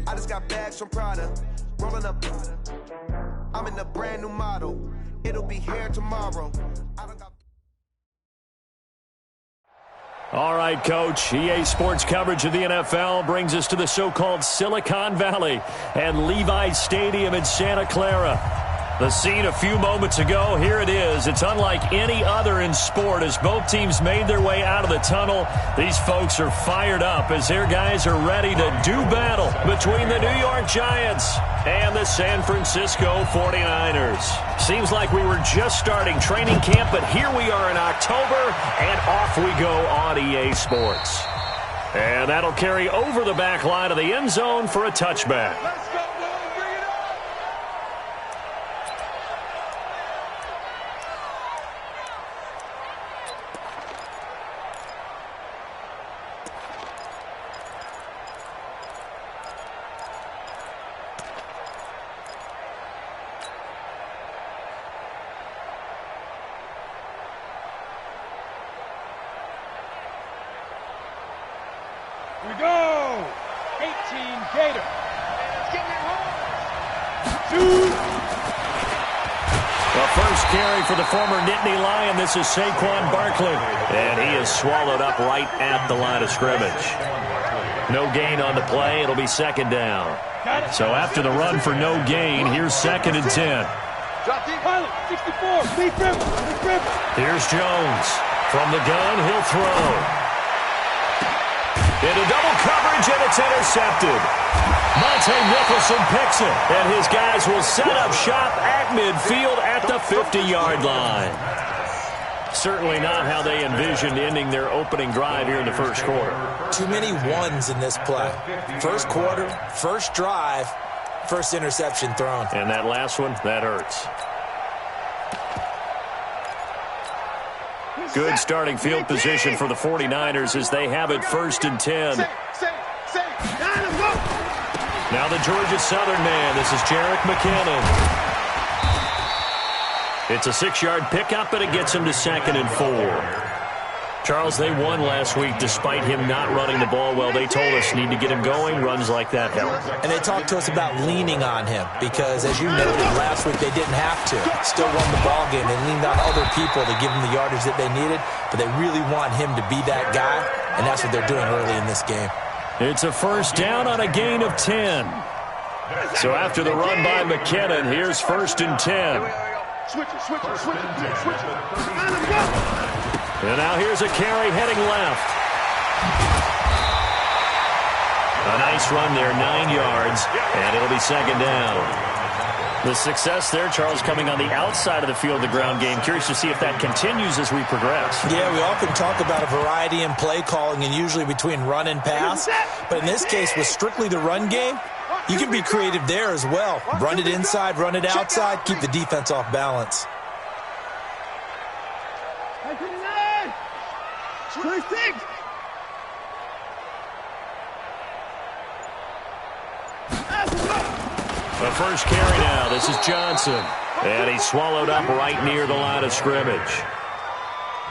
I just got bags from Prada, rolling up. I'm in a brand new model. It'll be here tomorrow. I don't got. All right, Coach. EA Sports coverage of the NFL brings us to the so-called Silicon Valley and Levi's Stadium in Santa Clara. The scene a few moments ago, here it is. It's unlike any other in sport as both teams made their way out of the tunnel. These folks are fired up as their guys are ready to do battle between the New York Giants and the San Francisco 49ers. Seems like we were just starting training camp, but here we are in October, and off we go on EA Sports. And that'll carry over the back line of the end zone for a touchback. Let's go. We go! 18 Gator. Let's get it home. The first carry for the former Nittany Lion. This is Saquon Barkley. And he is swallowed up right at the line of scrimmage. No gain on the play. It'll be second down. So after the run for no gain, here's 2nd and 10. Drop deep. Pilot, 64. Lead grip. Here's Jones. From the gun, he'll throw. Into double coverage, and it's intercepted. Monte Nicholson picks it, and his guys will set up shop at midfield at the 50-yard line. Certainly not how they envisioned ending their opening drive here in the first quarter. Too many ones in this play. First quarter, first drive, first interception thrown. And that last one, that hurts. Good starting field position for the 49ers as they have it 1st and 10. Now the Georgia Southern man. This is Jerick McKinnon. It's a 6-yard pickup, but it gets him to 2nd and 4. Charles, they won last week despite him not running the ball well. They told us need to get him going. Runs like that help. And they talked to us about leaning on him because, as you noted, last week they didn't have to. Still won the ball game. They leaned on other people to give them the yardage that they needed, but they really want him to be that guy, and that's what they're doing early in this game. It's a first down on a gain of 10. So after the run by McKinnon, here's 1st and 10. Switch it. And now here's a carry heading left. A nice run there, 9 yards, and it'll be 2nd down. The success there, Charles, coming on the outside of the field, the ground game. Curious to see if that continues as we progress. Yeah, we often talk about a variety in play calling and usually between run and pass. But in this case, with strictly the run game, you can be creative there as well. Run it inside, run it outside, keep the defense off balance. 26. The first carry now. This is Johnson. And he's swallowed up right near the line of scrimmage.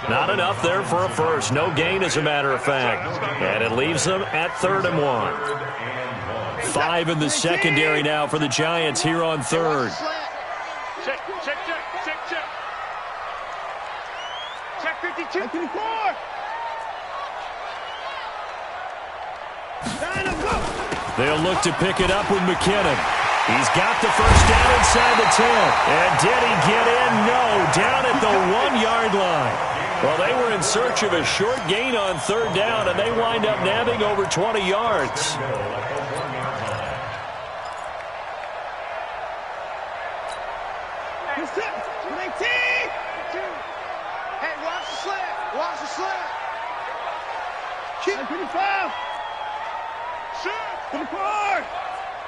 Not enough there for a first. No gain, as a matter of fact. And it leaves them at 3rd and 1. 5 in the secondary now for the Giants here on 3rd. Check. Check 52. They'll look to pick it up with McKinnon. He's got the first down inside the 10. And did he get in? No, down at the 1-yard line. Well, they were in search of a short gain on third down, and they wind up nabbing over 20 yards. Hey, watch the slant. Watch the slant. Keep 55. Shoot. To the car.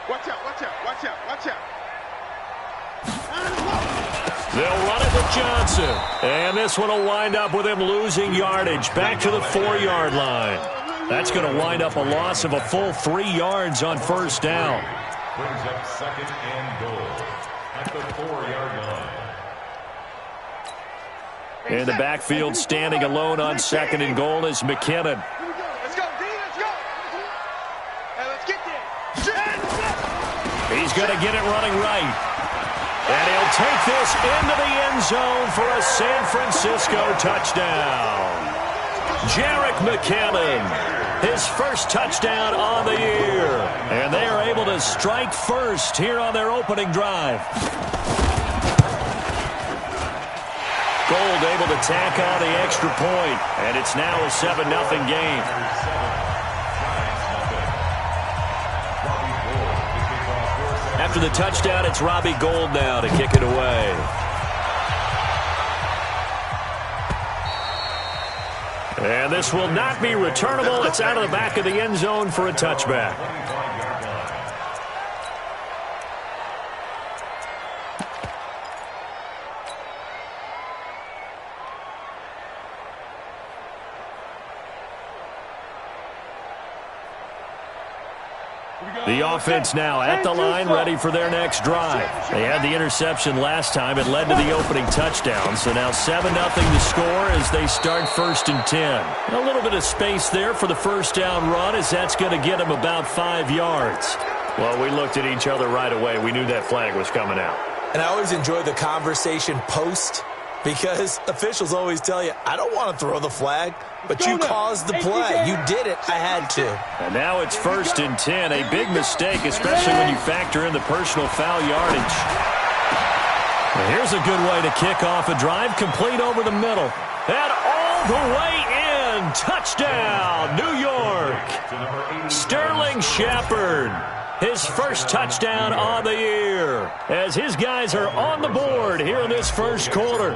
Watch out, watch out, watch out, watch out. They'll run it with Johnson. And this one will wind up with him losing yardage back to the 4-yard line. That's going to wind up a loss of a full 3 yards on first down. Brings up second and goal at the 4-yard line. In the backfield, standing alone on second and goal is McKinnon. Let's go, D, let's go. Hey, let's get there. He's going to get it running right. And he'll take this into the end zone for a San Francisco touchdown. Jerick McKinnon, his first touchdown on the year. And they are able to strike first here on their opening drive. Gold able to tack on the extra point, and it's now a 7-0 game. After the touchdown, it's Robbie Gould now to kick it away. And this will not be returnable. It's out of the back of the end zone for a touchback. The offense now at the line, ready for their next drive. They had the interception last time. It led to the opening touchdown. So now 7-0 to score as they start 1st and 10. A little bit of space there for the first down run, as that's going to get them about 5 yards. Well, we looked at each other right away. We knew that flag was coming out. And I always enjoy the conversation post, because officials always tell you, I don't want to throw the flag, but you caused the play. You did it. I had to. And now it's 1st and 10. A big mistake, especially when you factor in the personal foul yardage. And here's a good way to kick off a drive, complete over the middle. And all the way in. Touchdown, New York. Sterling Shepard. His first touchdown on the year, as his guys are on the board here in this first quarter.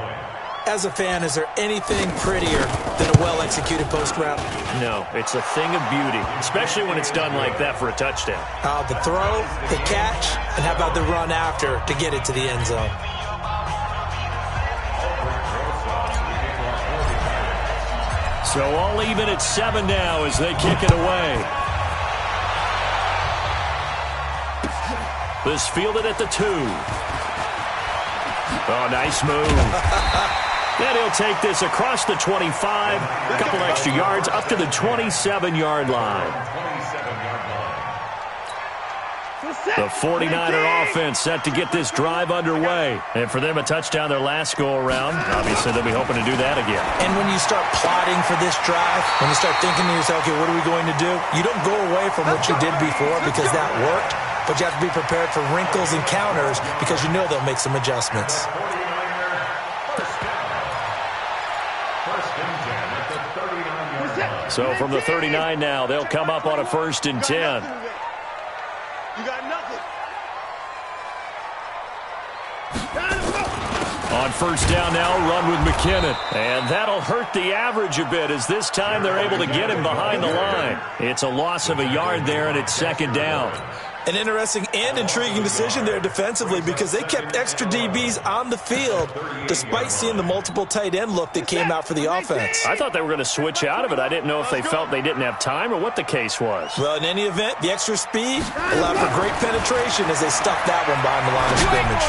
As a fan, is there anything prettier than a well-executed post route? No, it's a thing of beauty, especially when it's done like that for a touchdown. The throw, the catch, and how about the run after to get it to the end zone? So all even at 7 now as they kick it away. This fielded at the 2. Oh, nice move. And he'll take this across the 25, a couple extra yards, up to the 27-yard line. The 49er offense set to get this drive underway. And for them, a touchdown their last go-around. Obviously, they'll be hoping to do that again. And when you start plotting for this drive, when you start thinking to yourself, okay, what are we going to do? You don't go away from what you did before because that worked. But you have to be prepared for wrinkles and counters because you know they'll make some adjustments. So from the 39 now, they'll come up on a 1st and 10. You got nothing. On first down now, run with McKinnon. And that'll hurt the average a bit, as this time they're able to get him behind the line. It's a loss of a yard there, and it's 2nd down. An interesting and intriguing decision there defensively, because they kept extra DBs on the field despite seeing the multiple tight end look that came out for the offense. I thought they were going to switch out of it. I didn't know if they felt they didn't have time or what the case was. Well, in any event, the extra speed allowed for great penetration as they stuck that one behind the line of scrimmage.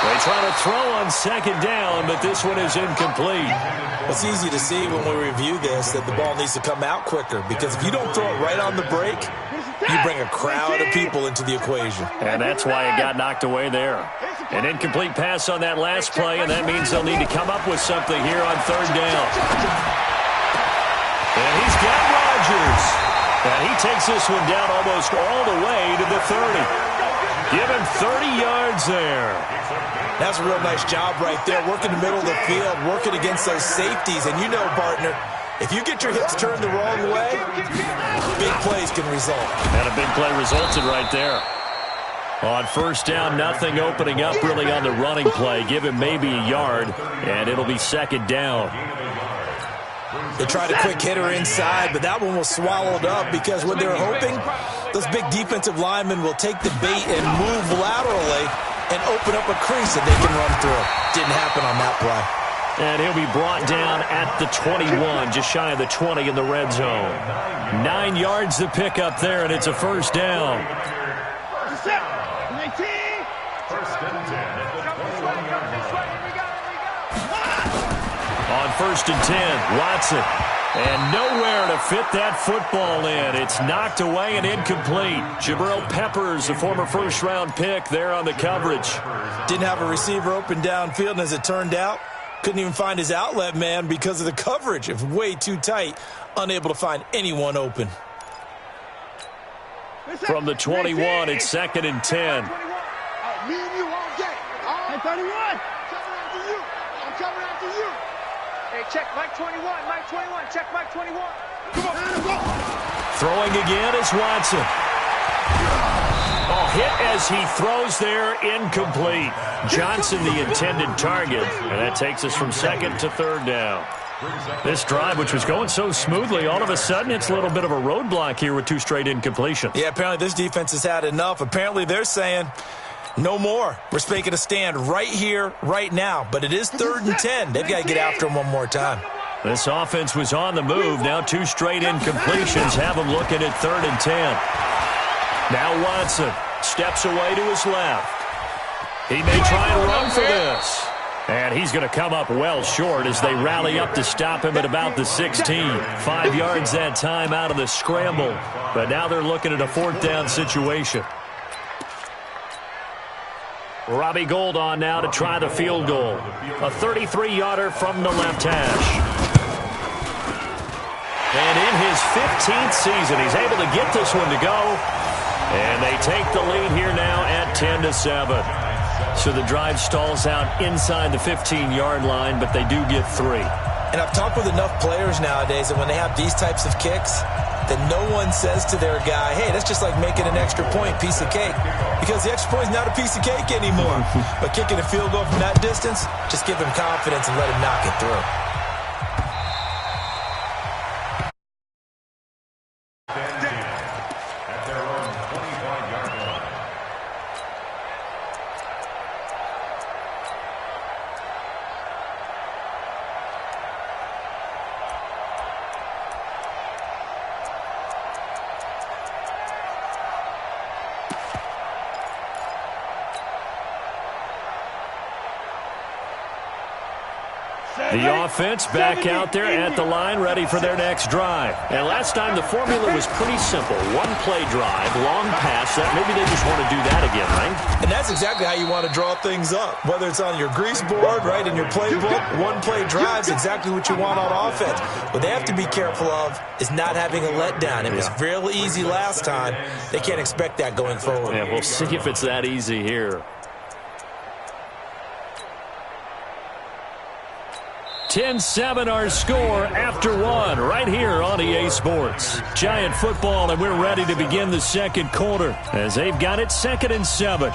They try to throw on 2nd down, but this one is incomplete. It's easy to see when we review this that the ball needs to come out quicker, because if you don't throw it right on the break, you bring a crowd of people into the equation. And that's why it got knocked away there. An incomplete pass on that last play, and that means they'll need to come up with something here on 3rd down. And he's got Rodgers. And he takes this one down almost all the way to the 30. Give him 30 yards there. That's a real nice job right there, working the middle of the field, working against those safeties. And you know, partner, if you get your hips turned the wrong way, big plays can result. And a big play resulted right there. On first down, nothing opening up really on the running play. Give him maybe a yard, and it'll be second down. They tried a quick hitter inside, but that one was swallowed up because what they're hoping, those big defensive linemen will take the bait and move laterally and open up a crease that they can run through. Didn't happen on that play. And he'll be brought down at the 21, just shy of the 20 in the red zone. 9 yards to pick up there, and it's a first down. First and 10 at the 21-yard line. On first and 10, Watson. And nowhere to fit that football in. It's knocked away and incomplete. Jabril Peppers, a former first-round pick, there on the coverage. Didn't have a receiver open downfield, and as it turned out, couldn't even find his outlet man because of the coverage. It was way too tight, unable to find anyone open. From the 21, it's second and 10. Me and you all day. Hey, 31. Coming after you. I'm coming after you. Hey, check Mike 21. Mike 21. Check Mike 21. Come on. Throwing again is Watson. Oh, hit as he throws there, incomplete. Johnson, the intended target. And that takes us from second to third down. This drive, which was going so smoothly, all of a sudden it's a little bit of a roadblock here with 2 straight incompletions. Yeah, apparently this defense has had enough. Apparently they're saying, no more. We're making a stand right here, right now. But it is 3rd and 10. They've got to get after him one more time. This offense was on the move. Now 2 straight incompletions have them looking at 3rd and 10. Now Watson steps away to his left. He may try and run for this. And he's going to come up well short as they rally up to stop him at about the 16. 5 yards that time out of the scramble. But now they're looking at a 4th down situation. Robbie Gould on now to try the field goal. A 33-yarder from the left hash. And in his 15th season, he's able to get this one to go. And they take the lead here now at 10-7. So the drive stalls out inside the 15-yard line, but they do get 3. And I've talked with enough players nowadays that when they have these types of kicks, that no one says to their guy, hey, that's just like making an extra point, piece of cake. Because the extra point is not a piece of cake anymore. But kicking a field goal from that distance, just give him confidence and let him knock it through. At their own 25-yard line. The offense back out there at the line, ready for their next drive. And last time the formula was pretty simple. 1-play drive, long pass. That maybe they just want to do that again, right? And that's exactly how you want to draw things up. Whether it's on your grease board, right, in your playbook, 1-play drives exactly what you want on offense. What they have to be careful of is not having a letdown. It was real easy last time. They can't expect that going forward. Yeah, we'll see if it's that easy here. 10-7 our score after 1 right here on EA Sports. Giant football, and we're ready to begin the second quarter as they've got it 2nd and 7.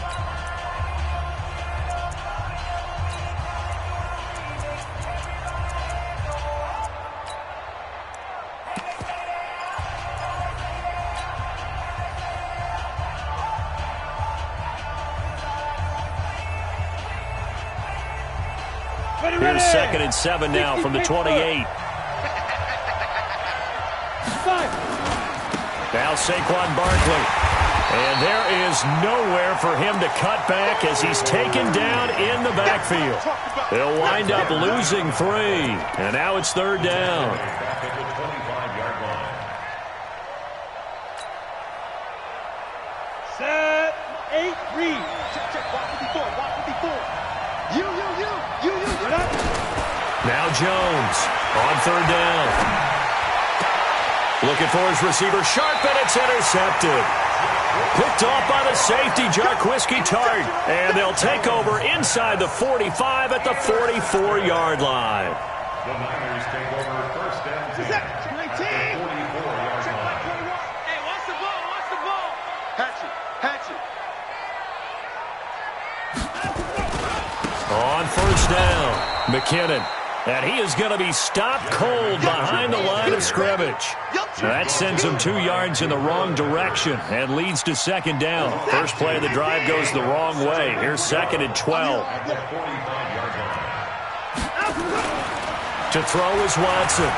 Here's 2nd and 7 now from the 28. Now Saquon Barkley. And there is nowhere for him to cut back as he's taken down in the backfield. They'll wind up losing 3. And now it's 3rd down. Back at the 25-yard line. Set, 8, read. Check, watch 54, watch 54. You. Get up. Now Jones on 3rd down. Looking for his receiver, sharp, and it's intercepted. Picked off by the safety, Jarquiski Tart. And they'll take over inside the 45 at the 44-yard line. The Niners take over first and 10 at the 44-yard line. Hey, watch the ball, watch the ball. Hatch it. On first down, McKinnon. And he is going to be stopped cold behind the line of scrimmage. That sends him 2 yards in the wrong direction and leads to second down. First play of the drive goes the wrong way. Here's second and 12. At the 45-yard line. To throw is Watson.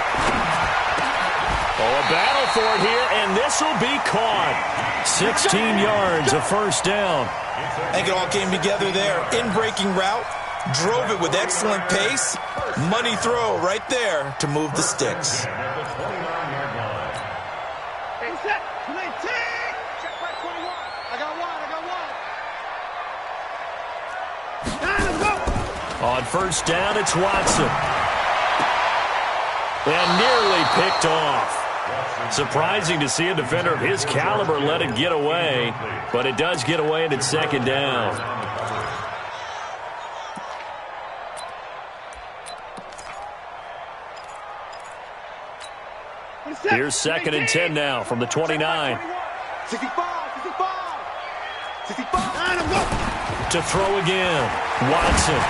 Oh, a battle for it here, and this will be caught. 16 yards, a first down. I think it all came together there. In-breaking route. Drove it with excellent pace. Money throw right there to move the sticks. At the 29-yard line. Hey, set. 19. Check back 21. I got one. On first down, it's Watson. And nearly picked off. Surprising to see a defender of his caliber let it get away, but it does get away and it's second down. Here's second and 10 now from the 29. 65. To throw again, Watson.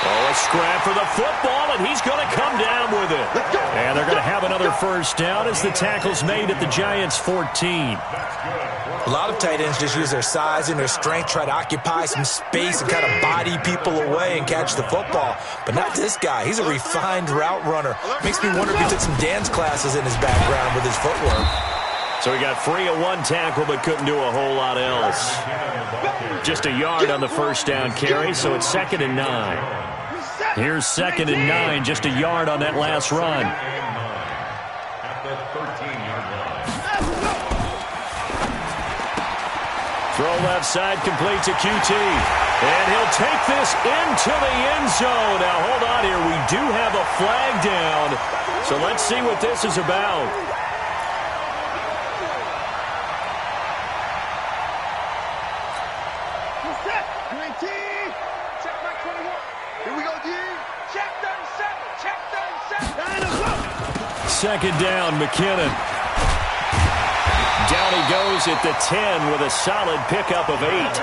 Oh, a scrap for the football, and he's going to come down with it. And they're going to have another first down as the tackle's made at the Giants' 14. A lot of tight ends just use their size and their strength, try to occupy some space and kind of body people away and catch the football. But not this guy. He's a refined route runner. Makes me wonder if he took some dance classes in his background with his footwork. So he got free of one tackle but couldn't do a whole lot else. Just a yard on the first down carry, so it's second and 9. Here's second and 9, just a yard on that last run. At the 13-yard line. Throw left side, complete to QT. And he'll take this into the end zone. Now, hold on here. We do have a flag down. So let's see what this is about. Check back 21. Here we go, D. Check 37. Check 37. Second down, McKinnon. Down he goes at the 10 with a solid pickup of 8.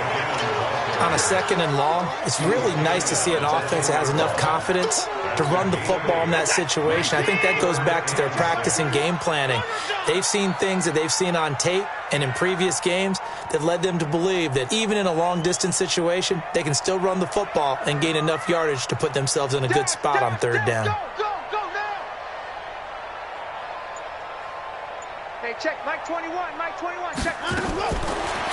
On a second and long, it's really nice to see an offense that has enough confidence to run the football in that situation. I think that goes back to their practice and game planning. They've seen things that they've seen on tape and in previous games that led them to believe that even in a long-distance situation, they can still run the football and gain enough yardage to put themselves in a good spot on third down. Go now. Hey, check. Mike 21. Check.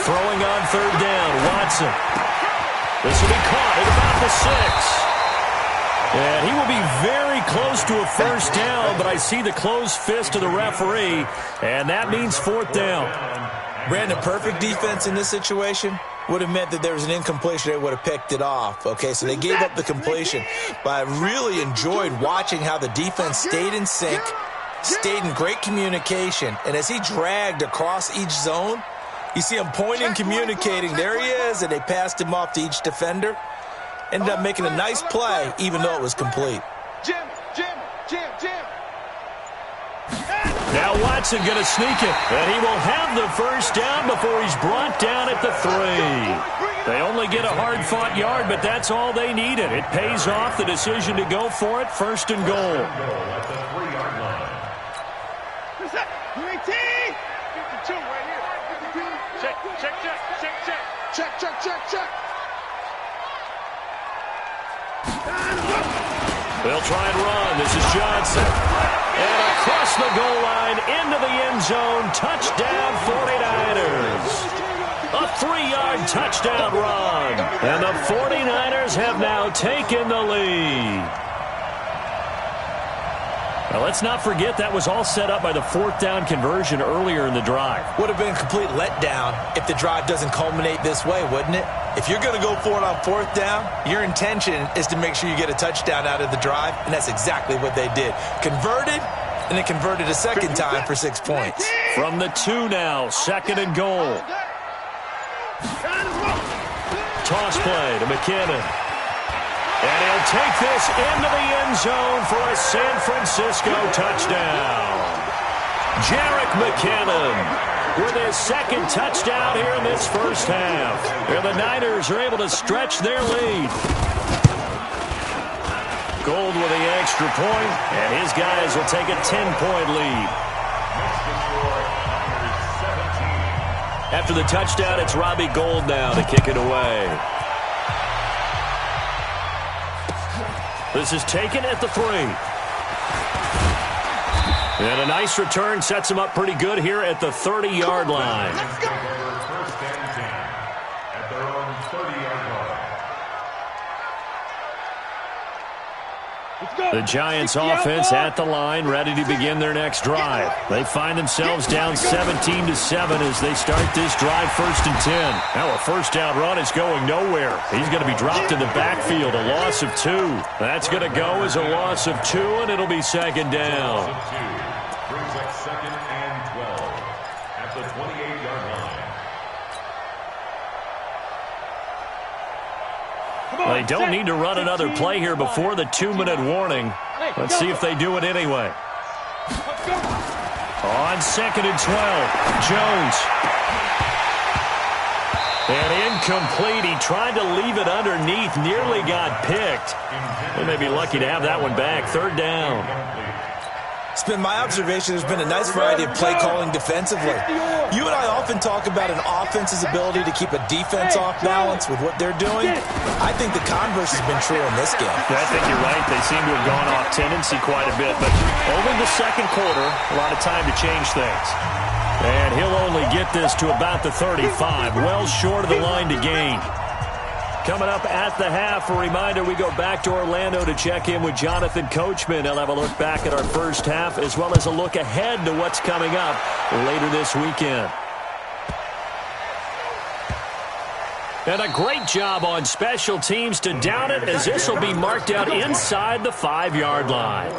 Throwing on third down, Watson. This will be caught at about the 6. And he will be very close to a first down, but I see the closed fist of the referee, and that means fourth down. Brandon, perfect defense in this situation would have meant that there was an incompletion. They would have picked it off. Okay, so they gave up the completion. But I really enjoyed watching how the defense stayed in sync, stayed in great communication, and as he dragged across each zone, you see him pointing, communicating. There he is, and they passed him off to each defender. Ended up making a nice play, even though it was complete. Jim. Now Watson going to sneak it, and he will have the first down before he's brought down at the 3. They only get a hard-fought yard, but that's all they needed. It pays off the decision to go for it, first and goal. At the 3-yard line. 52 right here. 52. Check. They'll try and run. This is Johnson. And across the goal line, into the end zone. Touchdown, 49ers. A 3-yard touchdown run. And the 49ers have now taken the lead. Now, let's not forget that was all set up by the fourth down conversion earlier in the drive. Would have been a complete letdown if the drive doesn't culminate this way, wouldn't it? If you're going to go for it on fourth down, your intention is to make sure you get a touchdown out of the drive, and that's exactly what they did. Converted, and it converted a second time for 6 points. From the 2 now, 2nd and goal. Toss play to McKinnon. And he'll take this into the end zone for a San Francisco touchdown. Jerick McKinnon with his 2nd touchdown here in this first half. And the Niners are able to stretch their lead. Gold with the extra point, and his guys will take a 10-point lead. After the touchdown, it's Robbie Gould now to kick it away. This is taken at the 3. And a nice return sets him up pretty good here at the 30-yard line. First and 10 at their own 30-yard line. The Giants offense at the line, ready to begin their next drive. They find themselves down 17-7 as they start this drive 1st and 10. Now a first down run is going nowhere. He's going to be dropped in the backfield, a loss of 2. That's going to go as a loss of 2, and it'll be 2nd down. Brings up 2nd and 12 at the 28-yard line. They don't need to run another play here before the 2-minute warning. Let's see if they do it anyway. On 2nd and 12, Jones. And incomplete. He tried to leave it underneath, nearly got picked. They may be lucky to have that one back. 3rd down. It's been my observation there's been a nice variety of play calling defensively. You and I often talk about an offense's ability to keep a defense off balance with what they're doing. I think the converse has been true in this game. I think you're right. They seem to have gone off tendency quite a bit, but only the 2nd quarter, a lot of time to change things. And he'll only get this to about the 35, well short of the line to gain. Coming up at the half, a reminder, we go back to Orlando to check in with Jonathan Coachman. He'll have a look back at our first half as well as a look ahead to what's coming up later this weekend. And a great job on special teams to down it as this will be marked out inside the 5-yard line.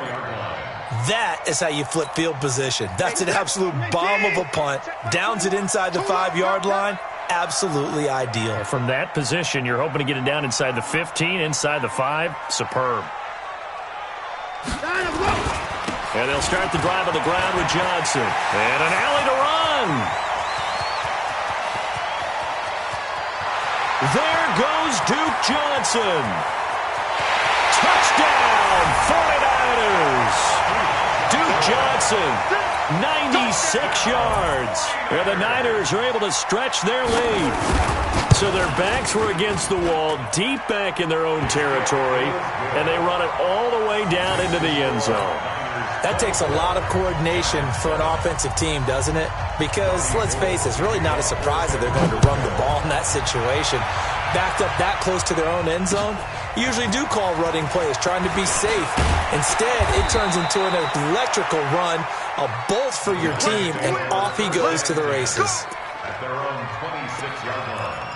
That is how you flip field position. That's an absolute bomb of a punt. Downs it inside the 5-yard line. Absolutely ideal. From that position, you're hoping to get it down inside the 15, inside the 5. Superb. And they'll start the drive on the ground with Johnson. And an alley to run. There goes Duke Johnson. Touchdown, 49ers. Duke Johnson, 96 yards. And the Niners are able to stretch their lead. So their backs were against the wall, deep back in their own territory, and they run it all the way down into the end zone. That takes a lot of coordination for an offensive team, doesn't it? Because, let's face it, it's really not a surprise that they're going to run the ball in that situation. Backed up that close to their own end zone, usually do call running plays, trying to be safe. Instead, it turns into an electrical run, a bolt for your team, and off he goes to the races. At their own 26-yard line.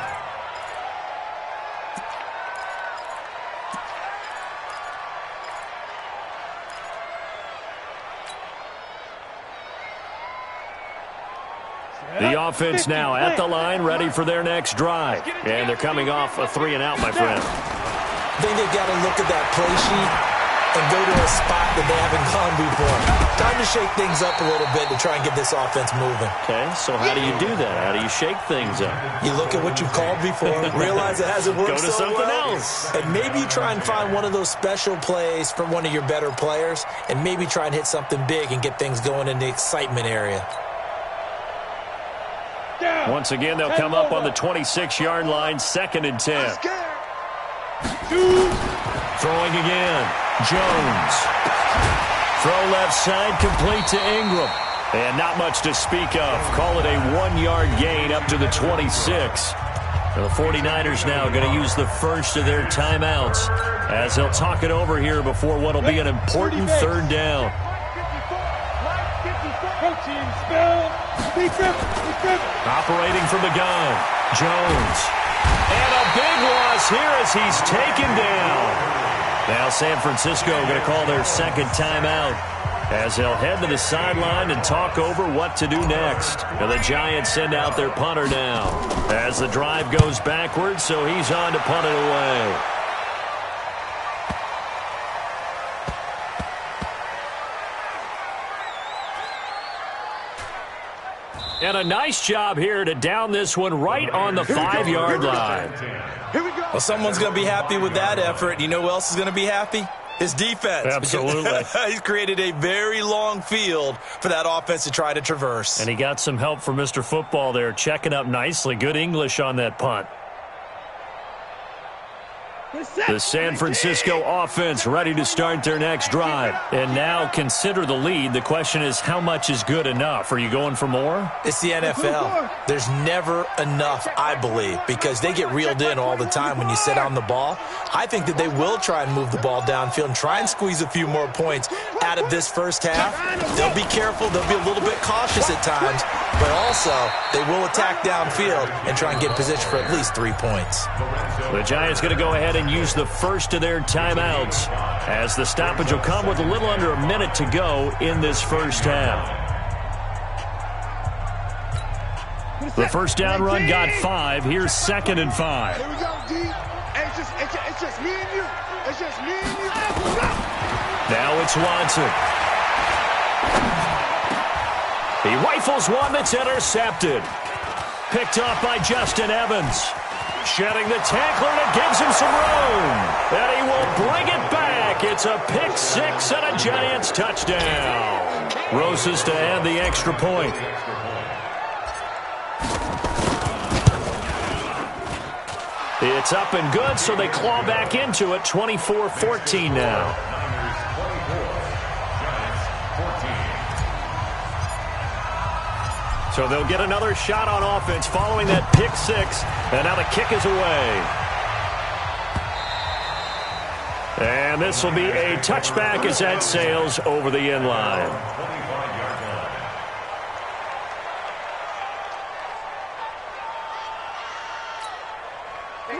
The offense now at the line, ready for their next drive. And they're coming off a 3-and-out, my friend. I think they've got to look at that play sheet and go to a spot that they haven't gone before. Time to shake things up a little bit to try and get this offense moving. Okay, so how do you do that? How do you shake things up? You look at what you've called before, realize it hasn't worked Go to so something well, else. and maybe you try and find one of those special plays from one of your better players, and maybe try and hit something big and get things going in the excitement area. Once again, they'll come up on the 26-yard line, 2nd and 10. Throwing again. Jones. Throw left side, complete to Ingram. And not much to speak of. Call it a 1-yard gain up to the 26. The 49ers now going to use the first of their timeouts as they'll talk it over here before what will be an important 3rd down. Operating from the gun, Jones. And a big loss here as he's taken down. Now San Francisco going to call their 2nd timeout as they'll head to the sideline and talk over what to do next. And the Giants send out their punter now as the drive goes backwards, so he's on to punt it away. And a nice job here to down this one right on the 5-yard line. Here we go. Well, someone's going to be happy with that effort. You know who else is going to be happy? His defense. Absolutely. He's created a very long field for that offense to try to traverse. And he got some help from Mr. Football there, checking up nicely. Good English on that punt. The San Francisco offense ready to start their next drive. And now consider the lead. The question is, how much is good enough? Are you going for more? It's the NFL. There's never enough, I believe, because they get reeled in all the time when you sit on the ball. I think that they will try and move the ball downfield and try and squeeze a few more points out of this first half. They'll be careful. They'll be a little bit cautious at times, but also they will attack downfield and try and get in position for at least 3 points. The Giants going to go ahead and use the first of their timeouts as the stoppage will come with a little under a minute to go in this first half. The first down run got 5. Here's 2nd and 5. Here we go, D. It's just me and you. It's just me and you. Now it's Watson. He rifles one that's intercepted. Picked off by Justin Evans. Shedding the tackler, and it gives him some room. And he will bring it back. It's a pick 6 and a Giants touchdown. Roses to add the extra point. It's up and good, so they claw back into it. 24-14 now. So they'll get another shot on offense following that pick 6. And now the kick is away. And this will be a touchback as that sails over the end line.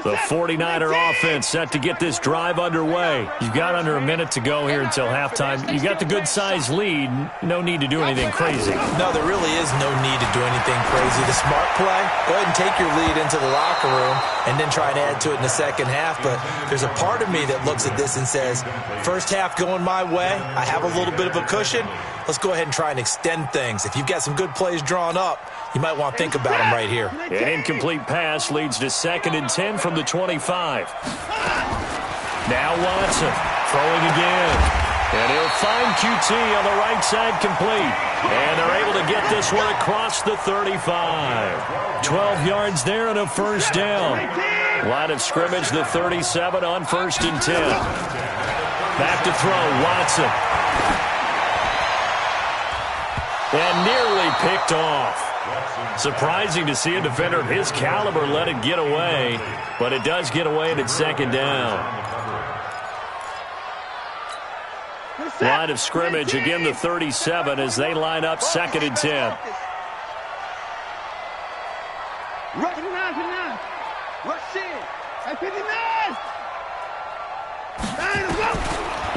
The 49er offense set to get this drive underway. You've got under a minute to go here until halftime. You've got the good-sized lead. No need to do anything crazy. No, there really is no need to do anything crazy. The smart play, go ahead and take your lead into the locker room and then try and add to it in the second half. But there's a part of me that looks at this and says, first half going my way, I have a little bit of a cushion. Let's go ahead and try and extend things. If you've got some good plays drawn up, you might want to think about them right here. An incomplete pass leads to 2nd and 10 from the 25. Now Watson throwing again. And he'll find QT on the right side complete. And they're able to get this one across the 35. 12 yards there and a first down. Line of scrimmage, the 37 on 1st and 10. Back to throw, Watson. And nearly picked off. Surprising to see a defender of his caliber let it get away, but it does get away and it's 2nd down. Line of scrimmage, again the 37 as they line up 2nd and 10.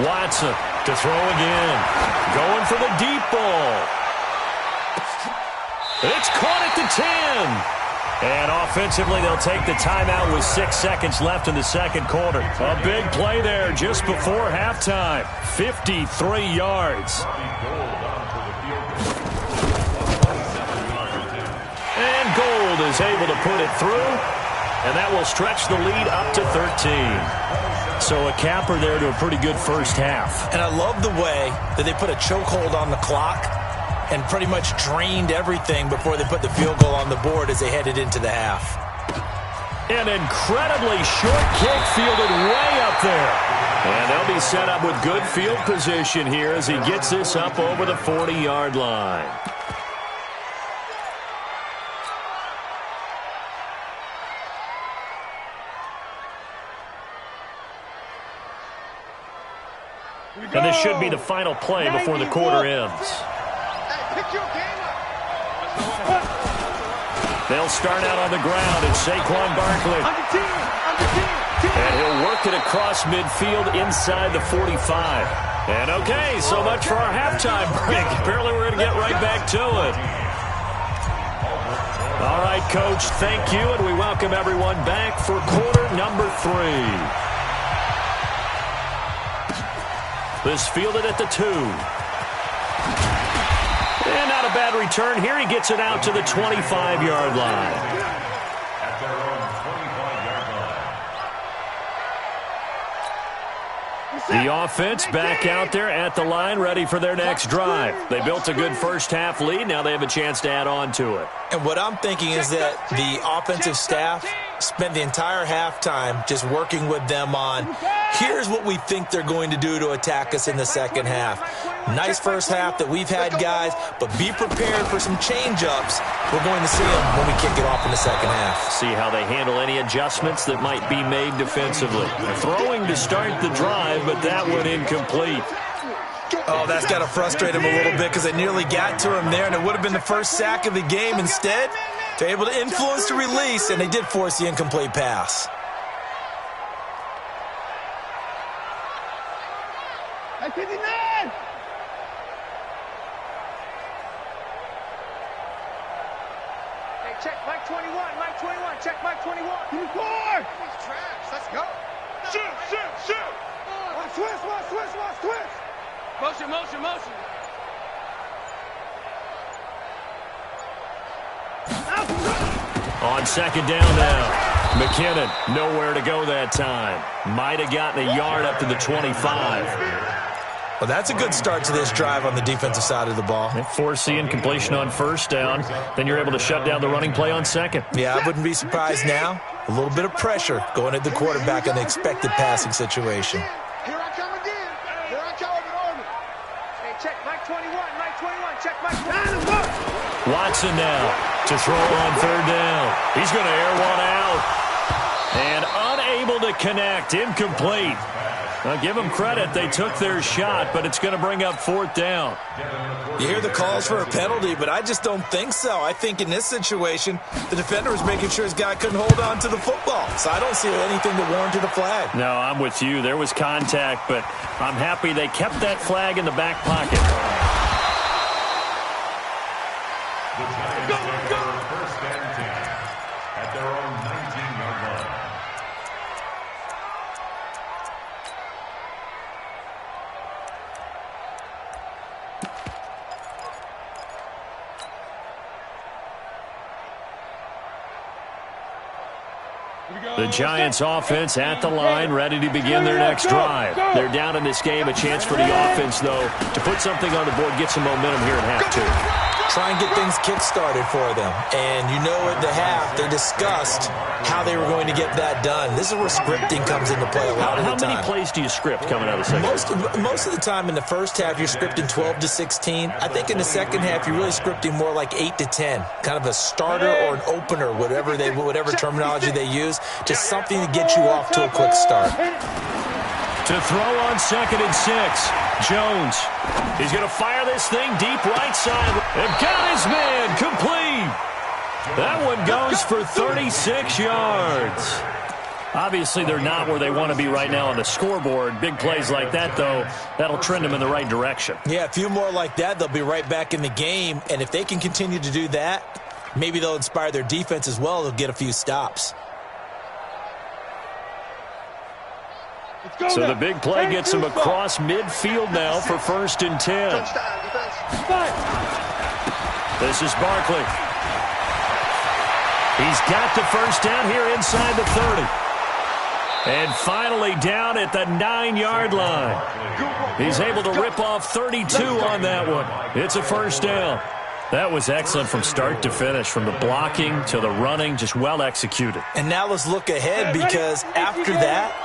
Watson to throw again. Going for the deep ball. It's caught at the 10. And offensively, they'll take the timeout with 6 seconds left in the second quarter. A big play there just before halftime. 53 yards. And Gold is able to put it through. And that will stretch the lead up to 13. So a capper there to a pretty good first half. And I love the way that they put a chokehold on the clock and pretty much drained everything before they put the field goal on the board as they headed into the half. An incredibly short kick fielded way up there. And they'll be set up with good field position here as he gets this up over the 40-yard line. And this should be the final play before the quarter ends. They'll start out on the ground, and Saquon Barkley. And he'll work it across midfield inside the 45. And okay, so much for our halftime break. Apparently we're going to get right back to it. All right, Coach, thank you, and we welcome everyone back for quarter number 3. This fielded at the 2. And not a bad return here. He gets it out to the 25-yard line. At their own 25-yard line. The offense back out there at the line, ready for their next drive. They built a good first-half lead. Now they have a chance to add on to it. And what I'm thinking is that the offensive staff spent the entire halftime just working with them on, here's what we think they're going to do to attack us in the second half. Nice first half that we've had, guys, but be prepared for some change-ups. We're going to see them when we kick it off in the second half. See how they handle any adjustments that might be made defensively. Throwing to start the drive, but that one incomplete. Oh, that's got to frustrate him a little bit because they nearly got to him there, and it would have been the first sack of the game. Instead, they're able to influence the release, and they did force the incomplete pass. Hey, 59! Hey, check Mike 21, Mike 21, check Mike 21. 24! He's trash, let's go. Shoot, shoot, shoot! Watch twist, watch twist, watch twist! Motion, motion, motion. On second down now. McKinnon, nowhere to go that time. Might have gotten a yard up to the 25. Well, that's a good start to this drive on the defensive side of the ball. They force the incompletion on first down. Then you're able to shut down the running play on second. Yeah, I wouldn't be surprised now. A little bit of pressure going at the quarterback in the expected passing situation. Here I come again. Here I come with an Hey, check Mike 21, Mike 21, check Mike 21. Watson now to throw on third down. He's going to air one out. And unable to connect. Incomplete. Now, give them credit. They took their shot, but it's going to bring up fourth down. You hear the calls for a penalty, but I just don't think so. I think in this situation, the defender was making sure his guy couldn't hold on to the football. So I don't see anything that warranted a flag. No, I'm with you. There was contact, but I'm happy they kept that flag in the back pocket. The Giants take over first and 10 at their own 19-yard line. The Giants offense at the line, ready to begin their next drive. They're down in this game. A chance for the offense, though, to put something on the board, get some momentum here at half two. Try and get things kick-started for them. And you know at the half, they discussed how they were going to get that done. This is where scripting comes into play a lot of the time. How many plays do you script coming out of the second half? Most of the time in the first half, you're scripting 12 to 16. I think in the second half, you're really scripting more like 8 to 10. Kind of a starter or an opener, whatever terminology they use. Just something to get you off to a quick start. To throw on second and 6. Jones. He's going to fire this thing deep right side. They've got his man complete. That one goes for 36 yards. Obviously, they're not where they want to be right now on the scoreboard. Big plays like that, though, that'll trend them in the right direction. Yeah, a few more like that, they'll be right back in the game. And if they can continue to do that, maybe they'll inspire their defense as well. They'll get a few stops. So the big play gets him across midfield now for first and 10. This is Barkley. He's got the first down here inside the 30. And finally down at the 9-yard line. He's able to rip off 32 on that one. It's a first down. That was excellent from start to finish, from the blocking to the running, just well executed. And now let's look ahead, because after that,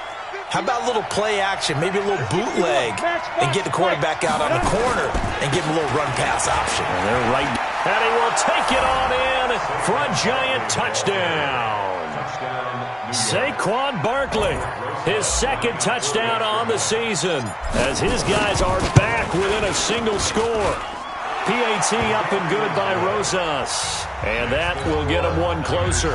how about a little play action, maybe a little bootleg, and get the quarterback out on the corner and give him a little run-pass option. And they're right, and he will take it on in for a Giant touchdown. Saquon Barkley, his second touchdown on the season, as his guys are back within a single score. PAT up and good by Rosas, and that will get him one closer.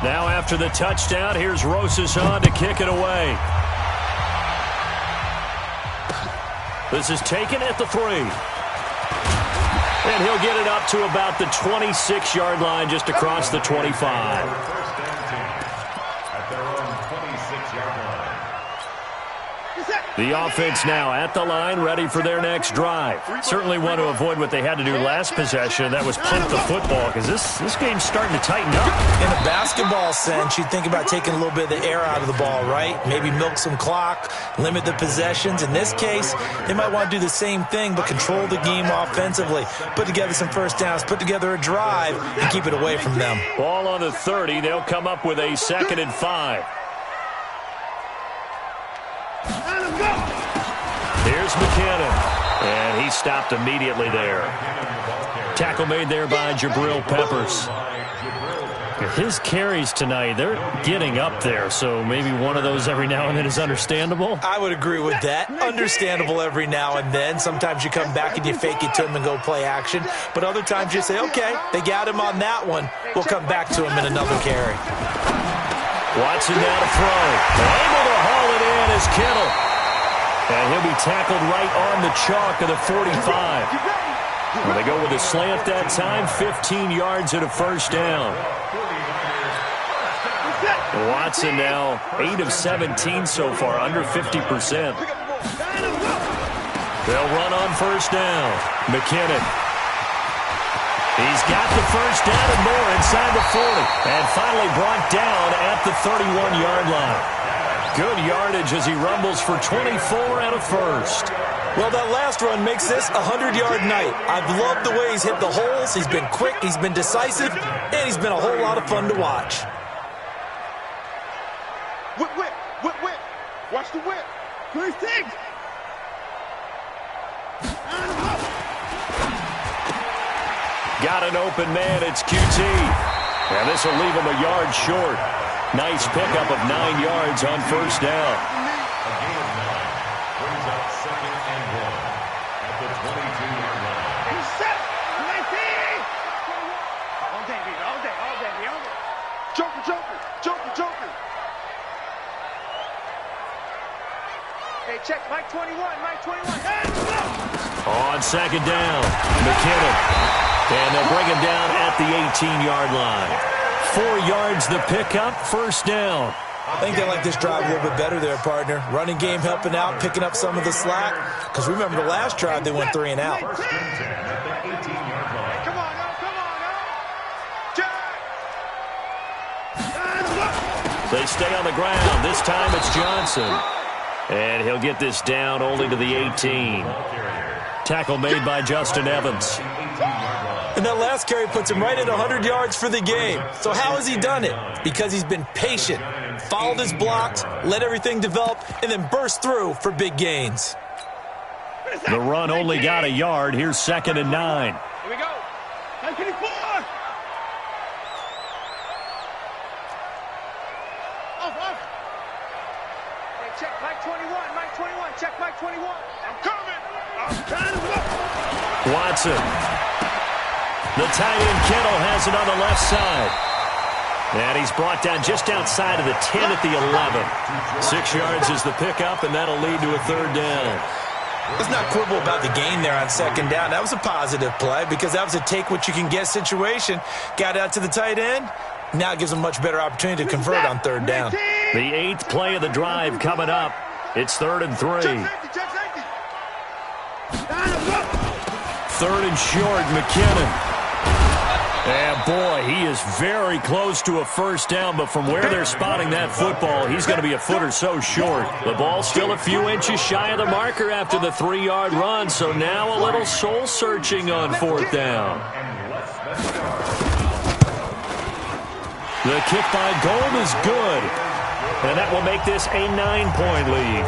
Now after the touchdown, here's Rosas on to kick it away. This is taken at the 3. And he'll get it up to about the 26-yard line, just across the 25. First and 10 at their own 26-yard line. The offense now at the line, ready for their next drive. Certainly want to avoid what they had to do last possession. That was punt the football, because this game's starting to tighten up. In a basketball sense, you think about taking a little bit of the air out of the ball, right? Maybe milk some clock, limit the possessions. In this case, they might want to do the same thing, but control the game offensively. Put together some first downs, put together a drive, and keep it away from them. Ball on the 30. They'll come up with a 2nd and 5. Here's McKinnon, and he stopped immediately there. Tackle made there by Jabril Peppers. His carries tonight, they're getting up there, so maybe one of those every now and then is understandable. I would agree with that. Understandable every now and then. Sometimes you come back and you fake it to him and go play action, but other times you say, okay, they got him on that one. We'll come back to him in another carry. Watson now to throw. Able to haul it in is Kittle. And he'll be tackled right on the chalk of the 45. Well, they go with a slant that time, 15 yards and a first down. Watson now 8 of 17 so far, under 50%. They'll run on first down. McKinnon. He's got the first down and more inside the 40. And finally brought down at the 31-yard line. Good yardage as he rumbles for 24 and a first. Well, that last run makes this a 100-yard night. I've loved the way he's hit the holes. He's been quick, he's been decisive, and he's been a whole lot of fun to watch. Whip, whip, whip, whip. Watch the whip. First thing. Got an open man, it's QT. And this will leave him a yard short. Nice pickup of 9 yards on first down. A gain of 9 brings up 2nd and 1 at the 22-yard line. He's set. All day, baby. All day, all day, all day. Joker, joker, joker, joker. Hey, check. Mike 21, Mike 21. Hands up. On 2nd down, McKinnon. And they'll bring him down at the 18-yard line. 4 yards the pickup, first down. I think they like this drive a little bit better there, partner. Running game helping out, picking up some of the slack. Because remember the last drive, they went 3 and out. First and 10 at the 18-yard line. Come on, now, come on, now. Jack. They stay on the ground. This time it's Johnson. And he'll get this down only to the 18. Tackle made by Justin Evans. And that last carry puts him right at 100 yards for the game. So how has he done it? Because he's been patient, followed his blocks, let everything develop, and then burst through for big gains. The run only got a yard. Here's 2nd and 9. Here we go. 924. Off. Hey, check Mike 21, Mike 21. Check Mike 21. I'm coming. I'm trying to look. Watson. The tight end Kittle has it on the left side. And he's brought down just outside of the 10 at the 11. 6 yards is the pickup, and that'll lead to a 3rd down. Let's not quibble about the gain there on 2nd down. That was a positive play because that was a take-what-you-can-get situation. Got out to the tight end. Now it gives them a much better opportunity to convert on 3rd down. The 8th play of the drive coming up. It's 3rd and 3. 3rd and short, McKinnon. And boy, he is very close to a first down, but from where they're spotting that football, he's going to be a foot or so short. The ball still a few inches shy of the marker after the 3-yard run, so now a little soul-searching on 4th down. The kick by Gold is good, and that will make this a 9-point lead.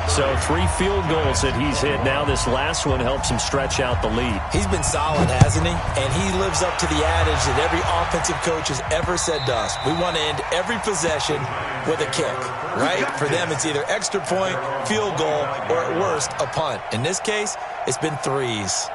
So 3 field goals that he's hit now. This last one helps him stretch out the lead. He's been solid, hasn't he? And he lives up to the adage that every offensive coach has ever said to us. We want to end every possession with a kick, right? For them, it's either extra point, field goal, or at worst, a punt. In this case, it's been 3s.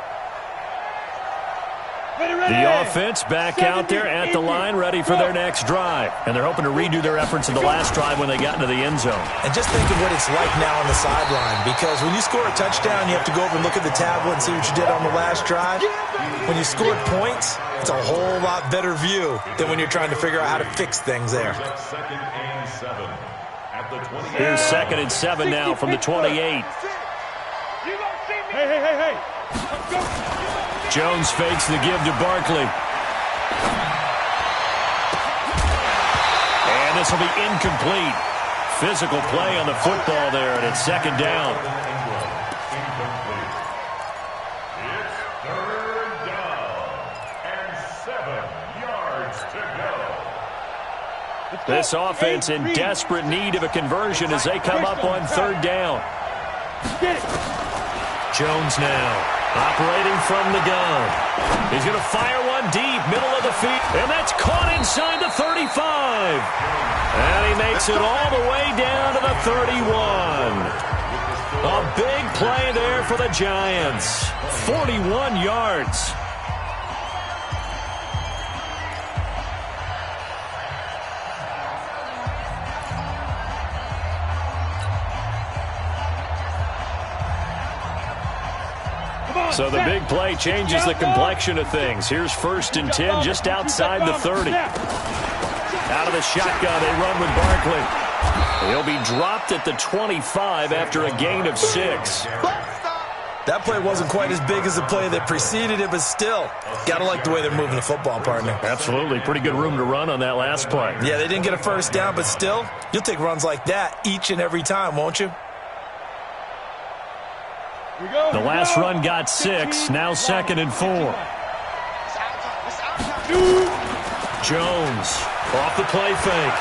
The offense back out there at the line, ready for their next drive. And they're hoping to redo their efforts in the last drive when they got into the end zone. And just think of what it's like now on the sideline, because when you score a touchdown, you have to go over and look at the tablet and see what you did on the last drive. When you scored points, it's a whole lot better view than when you're trying to figure out how to fix things there. Here's 2nd and 7 now from the 28. Hey. Jones fakes the give to Barkley. And this will be incomplete. Physical play on the football there, and it's 2nd down. It's 3rd down and 7 yards to go. This offense in desperate need of a conversion as they come up on 3rd down. Jones now operating from the gun. He's going to fire one deep, middle of the field, and that's caught inside the 35. And he makes it all the way down to the 31. A big play there for the Giants. 41 yards. So the big play changes the complexion of things. Here's 1st and 10 just outside the 30. Out of the shotgun, they run with Barkley. He'll be dropped at the 25 after a gain of 6. That play wasn't quite as big as the play that preceded it, but still, got to like the way they're moving the football, partner. Absolutely. Pretty good room to run on that last play. Yeah, they didn't get a 1st down, but still, you'll take runs like that each and every time, won't you? The last run got 6. Now 2nd and 4. Jones off the play fake.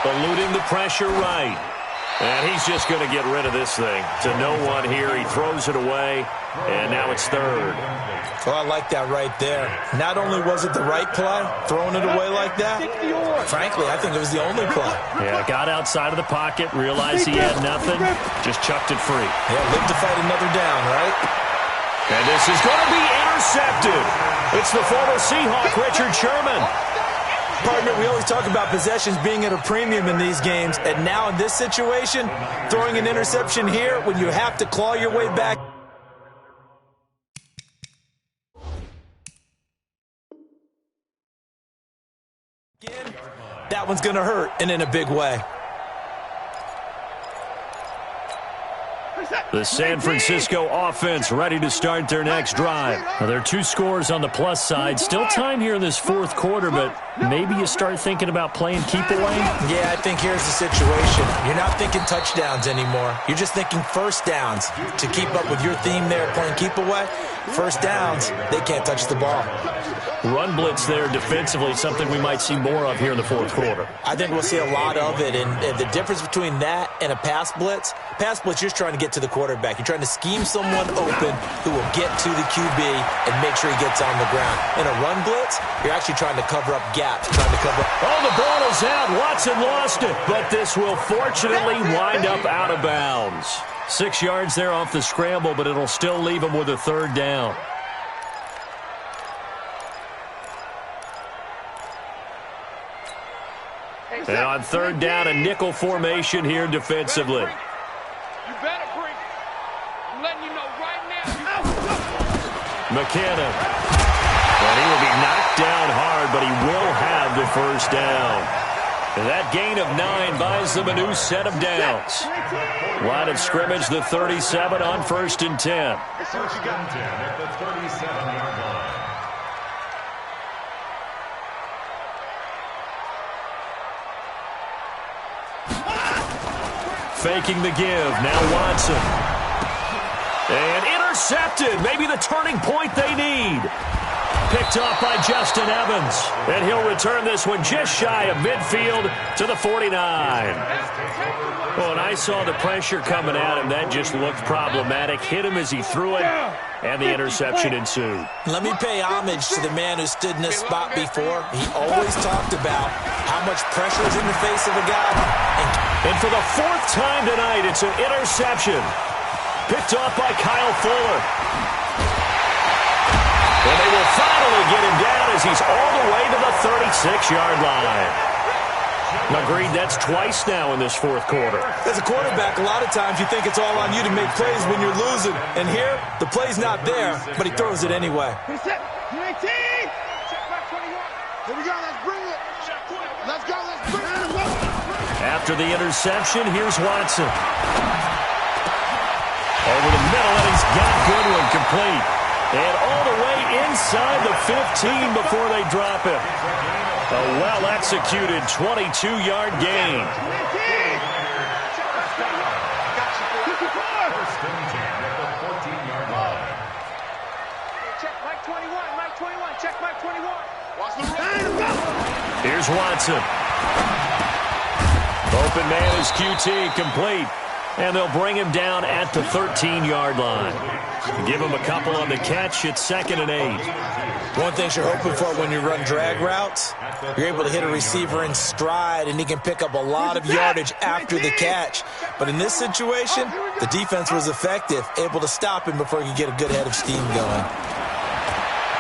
Eluding the pressure right. And he's just going to get rid of this thing. To no one here. He throws it away. And now it's 3rd. Oh, I like that right there. Not only was it the right play, throwing it away like that, frankly, I think it was the only play. Yeah, got outside of the pocket, realized he had nothing, just chucked it free. Yeah, live to fight another down, right? And this is going to be intercepted. It's the former Seahawk, Richard Sherman. Partner, we always talk about possessions being at a premium in these games, and now in this situation, throwing an interception here when you have to claw your way back. That one's going to hurt, and in a big way. The San Francisco offense ready to start their next drive. Now, there are 2 scores on the plus side. Still time here in this 4th quarter, but maybe you start thinking about playing keep away? Yeah, I think here's the situation. You're not thinking touchdowns anymore. You're just thinking 1st downs. To keep up with your theme there, playing keep away, 1st downs, they can't touch the ball. Run blitz there defensively, something we might see more of here in the 4th quarter. I think we'll see a lot of it, and the difference between that and a pass blitz, you're just trying to get to the quarterback. You're trying to scheme someone open who will get to the QB and make sure he gets on the ground. In a run blitz, you're actually trying to cover up gaps, trying to cover up. Oh, the ball is out. Watson lost it, but this will fortunately wind up out of bounds. 6 yards there off the scramble, but it'll still leave him with a 3rd down. And on 3rd down, a nickel formation here defensively. You better bring it. I'm letting you know right now. McKinnon. And he will be knocked down hard, but he will have the 1st down. And that gain of 9 buys them a new set of downs. Line of scrimmage, the 37 on 1st and 10. 1st and 10 at the 37-yard line. Faking the give. Now Watson. And intercepted. Maybe the turning point they need. Picked off by Justin Evans. And he'll return this one just shy of midfield to the 49. Well, and I saw the pressure coming at him. That just looked problematic. Hit him as he threw it, and the interception ensued. Let me pay homage to the man who stood in this spot before. He always talked about how much pressure is in the face of a guy. And for the 4th time tonight, it's an interception. Picked off by Kyle Fuller. And they will finally get him down as he's all the way to the 36-yard line. Agreed, that's twice now in this fourth quarter. As a quarterback, a lot of times you think it's all on you to make plays when you're losing. And here, the play's not there, but he throws it anyway. Here we go, let's bring it. Let's go, let's bring it. After the interception, here's Watson. Over the middle, and he's got Goodwin complete. And all the way inside the 15 before they drop him. A well-executed 22-yard gain. First and 10 at the 14-yard line. Check Mike 21, Mike 21, check Mike 21. Here's Watson. Open man is QT, complete. And they'll bring him down at the 13-yard line. Give him a couple on the catch. It's 2nd and 8. One thing you're hoping for when you run drag routes, you're able to hit a receiver in stride, and he can pick up a lot of yardage after the catch. But in this situation, the defense was effective, able to stop him before he could get a good head of steam going.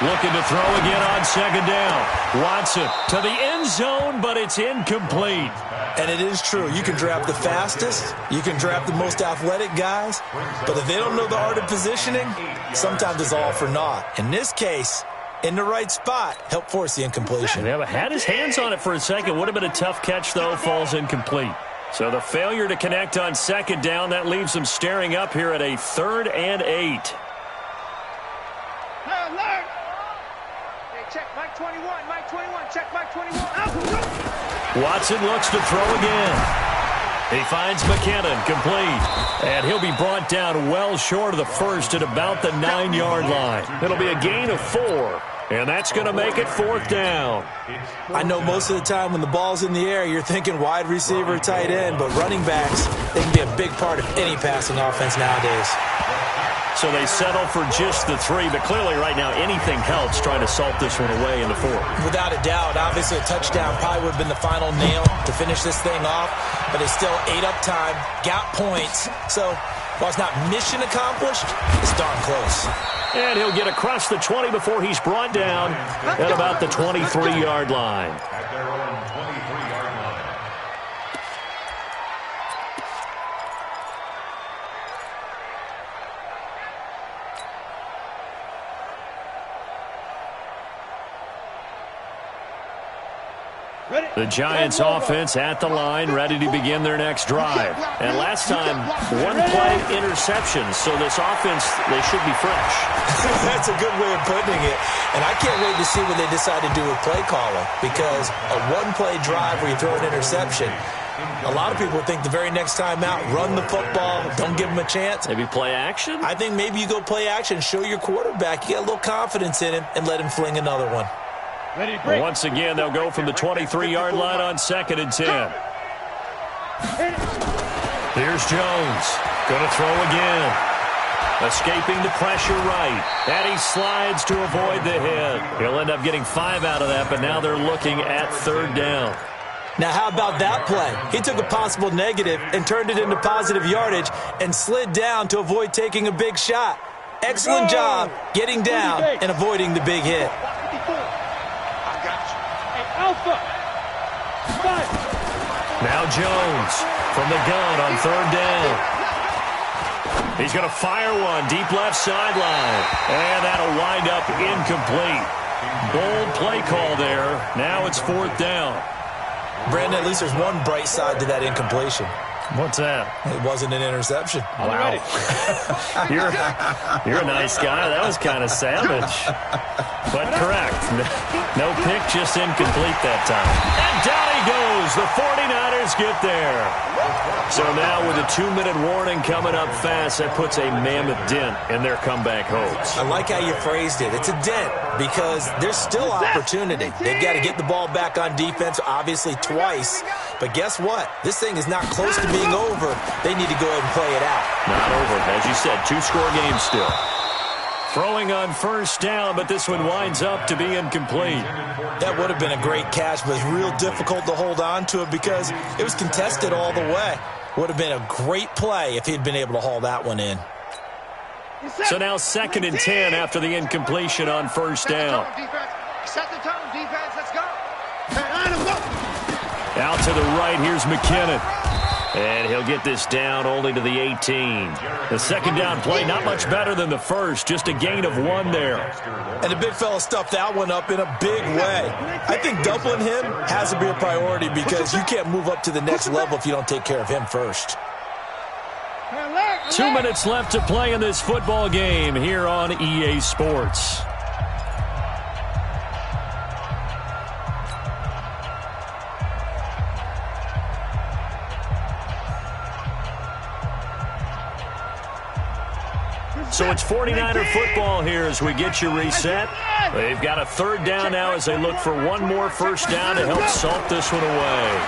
Looking to throw again on 2nd down. Watson to the end zone, but it's incomplete. And it is true. You can draft the fastest. You can draft the most athletic guys. But if they don't know the art of positioning, sometimes it's all for naught. In this case, in the right spot, help force the incompletion. Yeah, but had his hands on it for a second. Would have been a tough catch, though. Falls incomplete. So the failure to connect on 2nd down, that leaves them staring up here at a 3rd and 8. Check Mike 21, Mike 21, check Mike 21. Watson looks to throw again. He finds McKinnon, complete. And he'll be brought down well short of the first at about the 9-yard line. It'll be a gain of 4. And that's going to make it 4th down. I know most of the time when the ball's in the air, you're thinking wide receiver, tight end, but running backs, they can be a big part of any passing offense nowadays. So they settle for just the 3, but clearly right now anything helps trying to salt this one away in the 4th. Without a doubt, obviously a touchdown probably would have been the final nail to finish this thing off, but they still ate up time, got points. So while it's not mission accomplished, it's darn close. And he'll get across the 20 before he's brought down at about the 23-yard line. At their own 23-yard line. The Giants offense at the line, ready to begin their next drive. And last time, 1 play interception, so this offense, they should be fresh. That's a good way of putting it. And I can't wait to see what they decide to do with play calling, because a 1-play drive where you throw an interception, a lot of people think the very next time out, run the football, don't give them a chance. Maybe play action? I think maybe you go play action, show your quarterback, you get a little confidence in him, and let him fling another one. Once again, they'll go from the 23-yard line on 2nd and 10. Here's Jones. Going to throw again. Escaping the pressure right. And he slides to avoid the hit. He'll end up getting 5 out of that, but now they're looking at 3rd down. Now, how about that play? He took a possible negative and turned it into positive yardage and slid down to avoid taking a big shot. Excellent job getting down and avoiding the big hit. Now Jones from the gun on 3rd down. He's going to fire one deep left sideline. And that'll wind up incomplete. Bold play call there. Now it's 4th down. Brandon, at least there's one bright side to that incompletion. What's that? It wasn't an interception. Wow. You're a nice guy. That was kind of savage. But correct. No pick, just incomplete that time. And down he goes. The 49ers get there. So now with a 2-minute warning coming up fast, that puts a mammoth dent in their comeback hopes. I like how you phrased it. It's a dent because there's still opportunity. They've got to get the ball back on defense, obviously twice. But guess what? This thing is not close to being over. They need to go ahead and play it out. Not over. As you said, 2-score game still. Throwing on 1st down, but this one winds up to be incomplete. That would have been a great catch, but it's real difficult to hold on to it because it was contested all the way. Would have been a great play if he'd been able to haul that one in. So now 2nd and 10 after the incompletion on first down. Set the tone, defense. Let's go. Out to the right, here's McKinnon. And he'll get this down only to the 18. The second down play, not much better than the first, just a gain of 1 there. And the big fella stuffed that one up in a big way. I think doubling him has to be a priority because you can't move up to the next level if you don't take care of him first. 2 minutes left to play in this football game here on EA Sports. So it's 49er football here as we get you reset. They've got a 3rd down now as they look for one more first down to help salt this one away.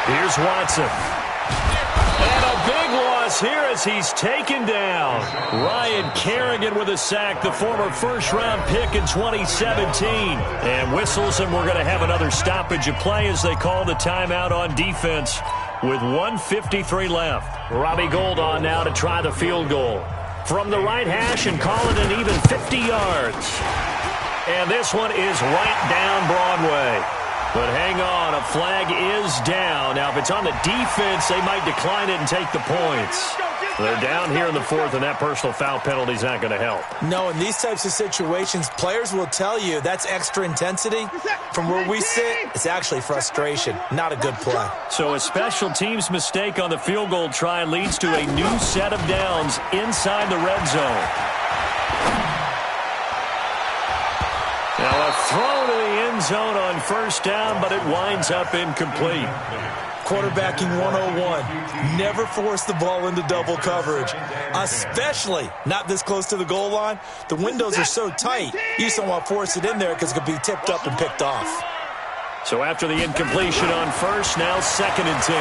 Here's Watson. And a big loss here as he's taken down. Ryan Kerrigan with a sack, the former first-round pick in 2017. And whistles, and we're going to have another stoppage of play as they call the timeout on defense with 1:53 left. Robbie Gould on now to try the field goal. From the right hash and call it an even 50 yards. And this one is right down Broadway. But hang on, a flag is down. Now, if it's on the defense, they might decline it and take the points. They're down here in the 4th, and that personal foul penalty is not going to help. No, in these types of situations, players will tell you that's extra intensity. From where we sit, it's actually frustration, not a good play. So a special teams mistake on the field goal try leads to a new set of downs inside the red zone. Now a throw to the end zone on first down, but it winds up incomplete. Quarterbacking 101. Never force the ball into double coverage, especially not this close to the goal line. The windows are so tight, you just don't want to force it in there because it could be tipped up and picked off. So after the incompletion on first, now 2nd and 10.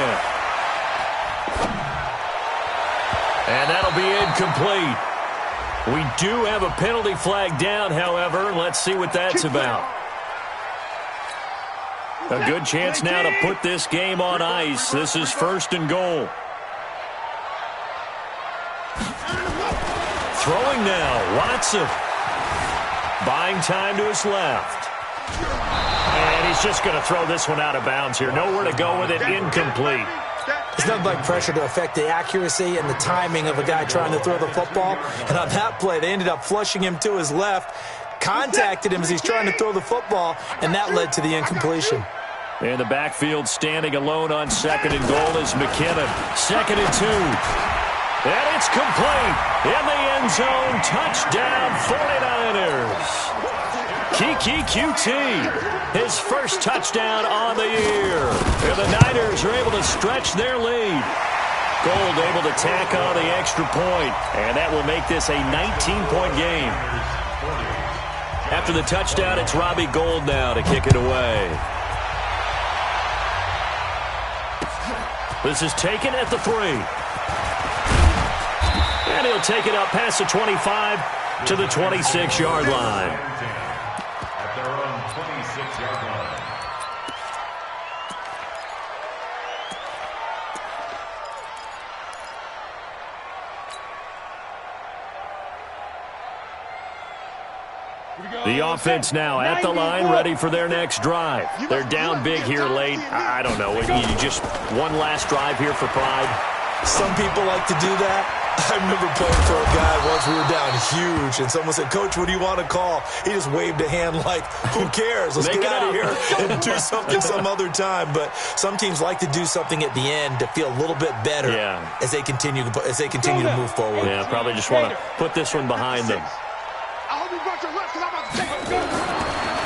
And that'll be incomplete. We do have a penalty flag down, however. Let's see what that's about. A good chance now to put this game on ice. This is 1st and goal. Throwing now, Watson. Buying time to his left. And he's just going to throw this one out of bounds here. Nowhere to go with it, incomplete. It's nothing like pressure to affect the accuracy and the timing of a guy trying to throw the football. And on that play, they ended up flushing him to his left, contacted him as he's trying to throw the football, and that led to the incompletion. In the backfield, standing alone on 2nd and goal is McKinnon. 2nd and 2. And it's complete. In the end zone, touchdown 49ers. Kiki QT, his first touchdown on the year. And the Niners are able to stretch their lead. Gould able to tack on the extra point, and that will make this a 19-point game. After the touchdown, it's Robbie Gould now to kick it away. This is taken at the 3. And he'll take it up past the 25 to the 26-yard line. At their own 26-yard line. The offense now at the line, ready for their next drive. They're down big here late. I don't know. You just one last drive here for pride. Some people like to do that. I remember playing for a guy once. We were down huge, and someone said, "Coach, what do you want to call?" He just waved a hand like, "Who cares? Let's get out of here and do something some other time." But some teams like to do something at the end to feel a little bit better as they continue to move forward. Yeah, probably just want to put this one behind them.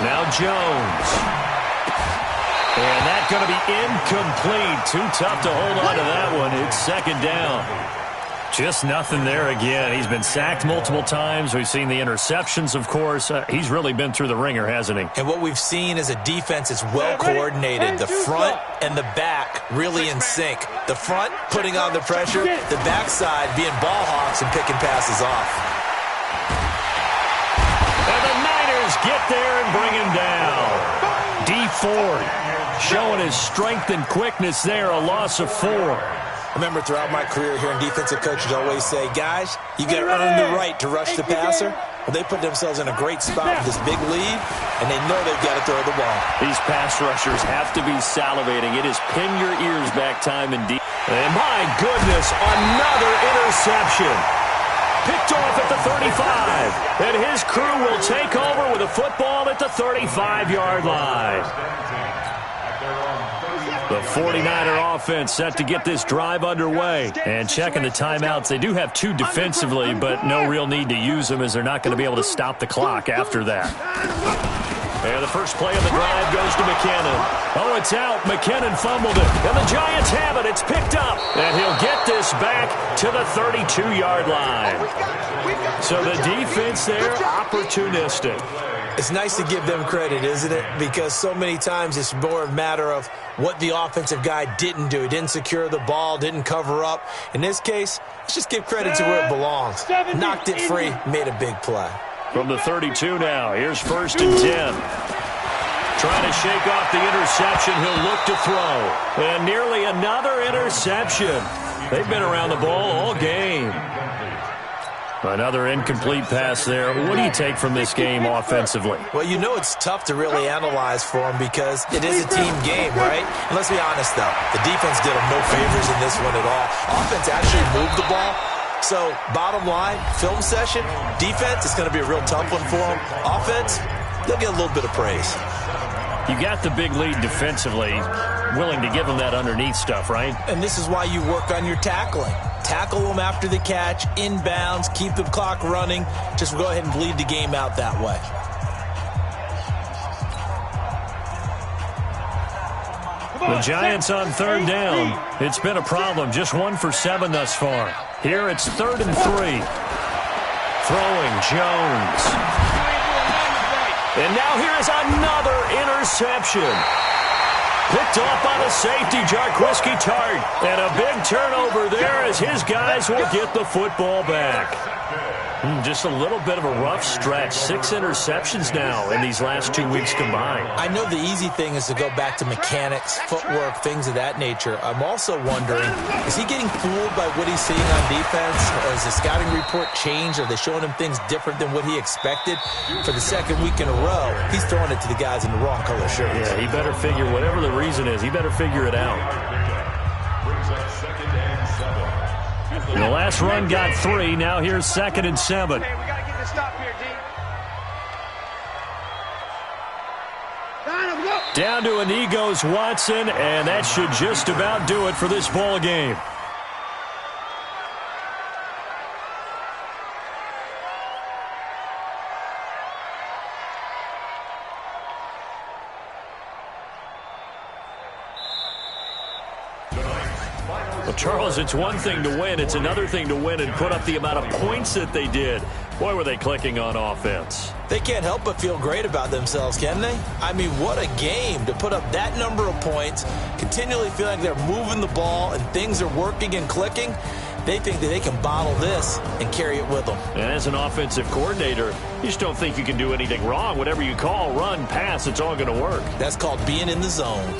Now Jones. And that's going to be incomplete. Too tough to hold on to that one. It's 2nd down. Just nothing there again. He's been sacked multiple times. We've seen the interceptions, of course. He's really been through the ringer, hasn't he? And what we've seen is a defense that's well coordinated. The front and the back really in sync. The front putting on the pressure. The backside being ball hawks and picking passes off. And the Niners get there and bring him down. D Ford showing his strength and quickness there, a loss of 4. I remember throughout my career hearing defensive coaches always say, guys, you got to earn the right to rush the passer. Well, they put themselves in a great spot with this big lead, and they know they've got to throw the ball. These pass rushers have to be salivating. It is pin your ears back time indeed. And my goodness, another interception. Picked off at the 35. And his crew will take over with a football at the 35-yard line. The 49er offense set to get this drive underway. And checking the timeouts, they do have 2 defensively, but no real need to use them as they're not going to be able to stop the clock after that. And the first play of the drive goes to McKinnon. Oh, it's out. McKinnon fumbled it. And the Giants have it. It's picked up. And he'll get this back to the 32-yard line. So the defense there, opportunistic. It's nice to give them credit, isn't it? Because so many times it's more a matter of what the offensive guy didn't do. He didn't secure the ball, didn't cover up. In this case, let's just give credit to where it belongs. Knocked it free, made a big play. From the 32 now, here's 1st and 10. Trying to shake off the interception, he'll look to throw. And nearly another interception. They've been around the ball all game. Another incomplete pass there. What do you take from this game offensively? Well, you know it's tough to really analyze for them because it is a team game, right? And let's be honest, though. The defense did them no favors in this one at all. Offense actually moved the ball. So, bottom line, film session, defense, it's going to be a real tough one for them. Offense, they'll get a little bit of praise. You got the big lead defensively, willing to give them that underneath stuff, right? And this is why you work on your tackling. Tackle them after the catch, inbounds, keep the clock running. Just go ahead and bleed the game out that way. The Giants on 3rd down. It's been a problem. Just 1 for 7 thus far. Here it's 3rd and 3. Throwing Jones. And now here is another interception. Picked off by the safety, Jarquiski Tart. And a big turnover there as his guys will get the football back. Just a little bit of a rough stretch. 6 interceptions now in these last 2 weeks combined. I know the easy thing is to go back to mechanics, footwork, things of that nature. I'm also wondering, is he getting fooled by what he's seeing on defense? Has the scouting report changed? Are they showing him things different than what he expected? For the 2nd week in a row, he's throwing it to the guys in the wrong color shirts. Yeah, he better figure, whatever the reason is, he better figure it out. The last run got 3. Now here's 2nd and 7. Hey, we got to get this stop here, D. Down to Inigo's Watson, and that should just about do it for this ball game. Well, Charles, it's one thing to win. It's another thing to win and put up the amount of points that they did. Boy, were they clicking on offense. They can't help but feel great about themselves, can they? I mean, what a game to put up that number of points, continually feel like they're moving the ball and things are working and clicking. They think that they can bottle this and carry it with them. And as an offensive coordinator, you just don't think you can do anything wrong. Whatever you call, run, pass, it's all going to work. That's called being in the zone.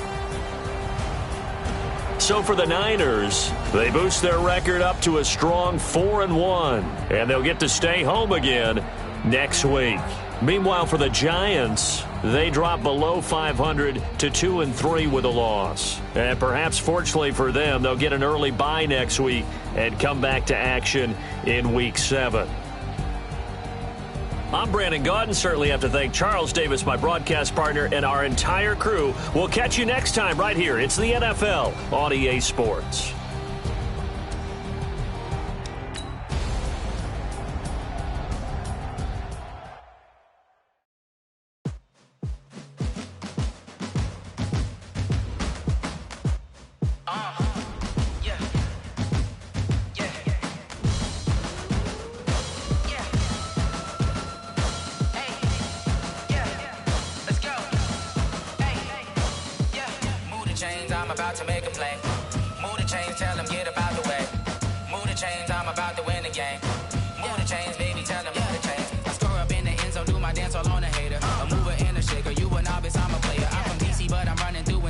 So for the Niners, they boost their record up to a strong 4-1, and they'll get to stay home again next week. Meanwhile, for the Giants, they drop below 500 to 2-3 with a loss. And perhaps fortunately for them, they'll get an early bye next week and come back to action in Week 7. I'm Brandon Gaudin. Certainly have to thank Charles Davis, my broadcast partner, and our entire crew. We'll catch you next time right here. It's the NFL on EA Sports.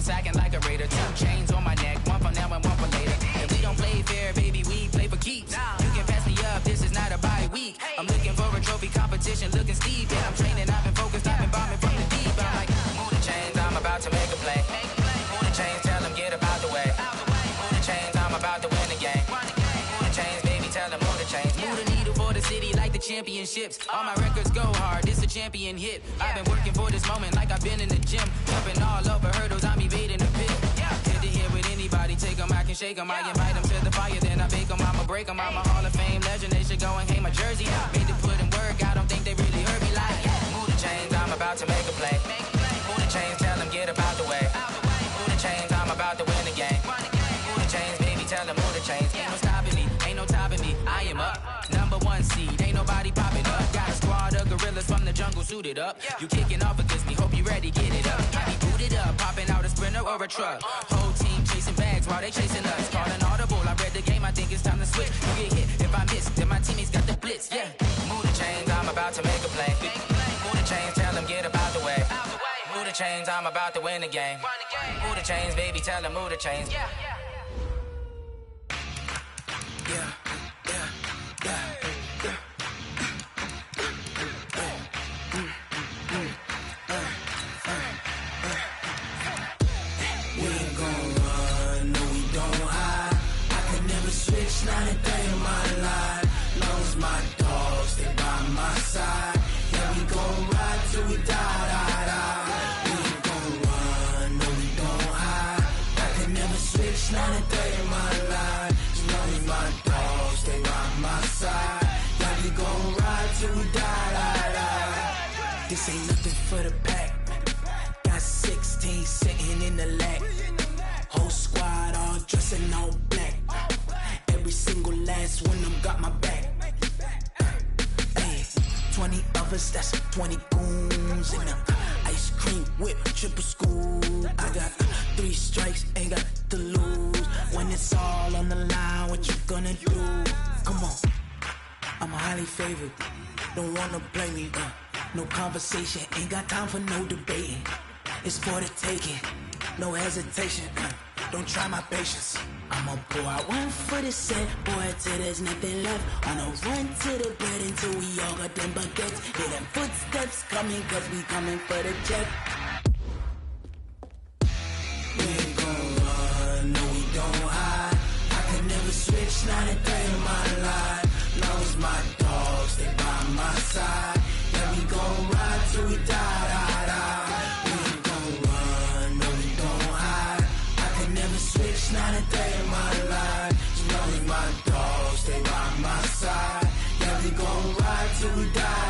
Sacking like a raider, 2 chains on my neck, 1 for now and 1 for later. And we don't play championships. All my records go hard, this a champion hit. I've been working for this moment like I've been in the gym. Jumping all over hurdles, I'm evading the pit. Head to head with anybody, take them, I can shake them. I invite them to the fire, then I bake them, I'ma break them. I'm a Hall of Fame legend, they should go and hang my jersey. Made to put in work, I don't think they really heard me like. Move the chains, I'm about to make a play. Move the chains, tell them get about the way. Move the chains, I'm about to win the game. Move the chains, baby, tell them move the chains. Ain't no stopping me, ain't no topping me, I am up. #1 seed, ain't nobody popping up. Got a squad of gorillas from the jungle suited up. You kicking off against me, hope you ready, get it up. I be booted up, popping out a sprinter or a truck. Whole team chasing bags while they chasing us. Calling audible, I read the game, I think it's time to switch. You get hit, if I miss, then my teammates got the blitz, yeah. Move the chains, I'm about to make a play. Move the chains, tell them get about the way. Move the chains, I'm about to win the game. Move the chains, baby, tell them move the chains. Yeah. Not a day in my life. Long as my dogs, they by my side. Yeah, we gon' ride till we die. We ain't gon' run, no, we don't hide. I can never switch, not a day in my life. As long as my dogs, they by my side. Yeah, we gon' ride till we die. This ain't nothing for the pack. Got 16 sitting in the lap. Whole squad all dressing all black. Every single last one of them got my back. Hey, 20 of us, that's 20 goons in the ice cream whip, triple scoop. I got 3 strikes, ain't got to lose. When it's all on the line, what you gonna do? Come on, I'm highly favored. Don't wanna blame me. No conversation, ain't got time for no debating. It's for the taking, no hesitation. Don't try my patience. I'ma pour out one for the set, boy, till there's nothing left. On a run to the bread until we all got them baguettes. Hear them footsteps coming, cause we coming for the check. We ain't gon' run, no, we don't hide. I can never switch, not a day in my life. Long as my dogs, they by my side. Yeah, we gon' ride till we die. We ain't gon' run, no, we don't hide. I can never switch, not a day in my life. As long as my dogs stay by my side. Yeah, we gon' ride till we die.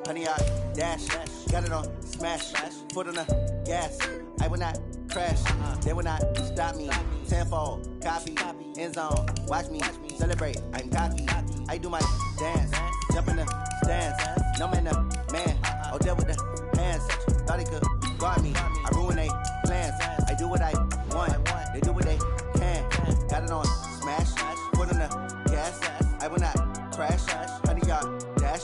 Honey, I dash, got it on smash, foot on the gas. I will not crash, they will not stop me. Tenfold, copy, end zone, watch me celebrate. I'm cocky, I do my dance, jump in the stands. No man, man, oh there with the hands. Thought he could guard me, I ruin they plans. I do what I want, they do what they can. Got it on smash, foot on the gas. I will not crash, honey, y'all dash,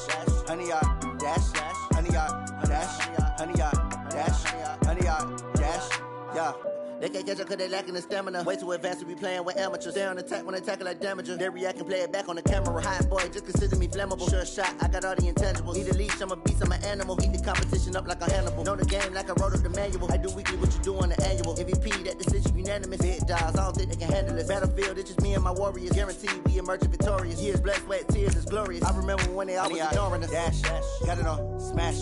honey, y'all dash, honey, y'all dash, honey, y'all dash, honey, y'all dash, yeah. They can't catch up cause they lacking the stamina. Way too advanced to be playing with amateurs. They on attack when they tackle like damager. They react and play it back on the camera. Hot boy, just consider me flammable. Sure shot, I got all the intangibles. Need a leash, I'm a beast, I'm an animal. Heat the competition up like a Hannibal. Know the game like I wrote up the manual. I do weekly what you do on the annual. MVP, that decision unanimous. Big dials, I don't think they can handle it. Battlefield, it's just me and my warriors. Guaranteed we emerge victorious. Years, blood, sweat, tears, it's glorious. I remember when they always ignoring us. Dash, got it on smash,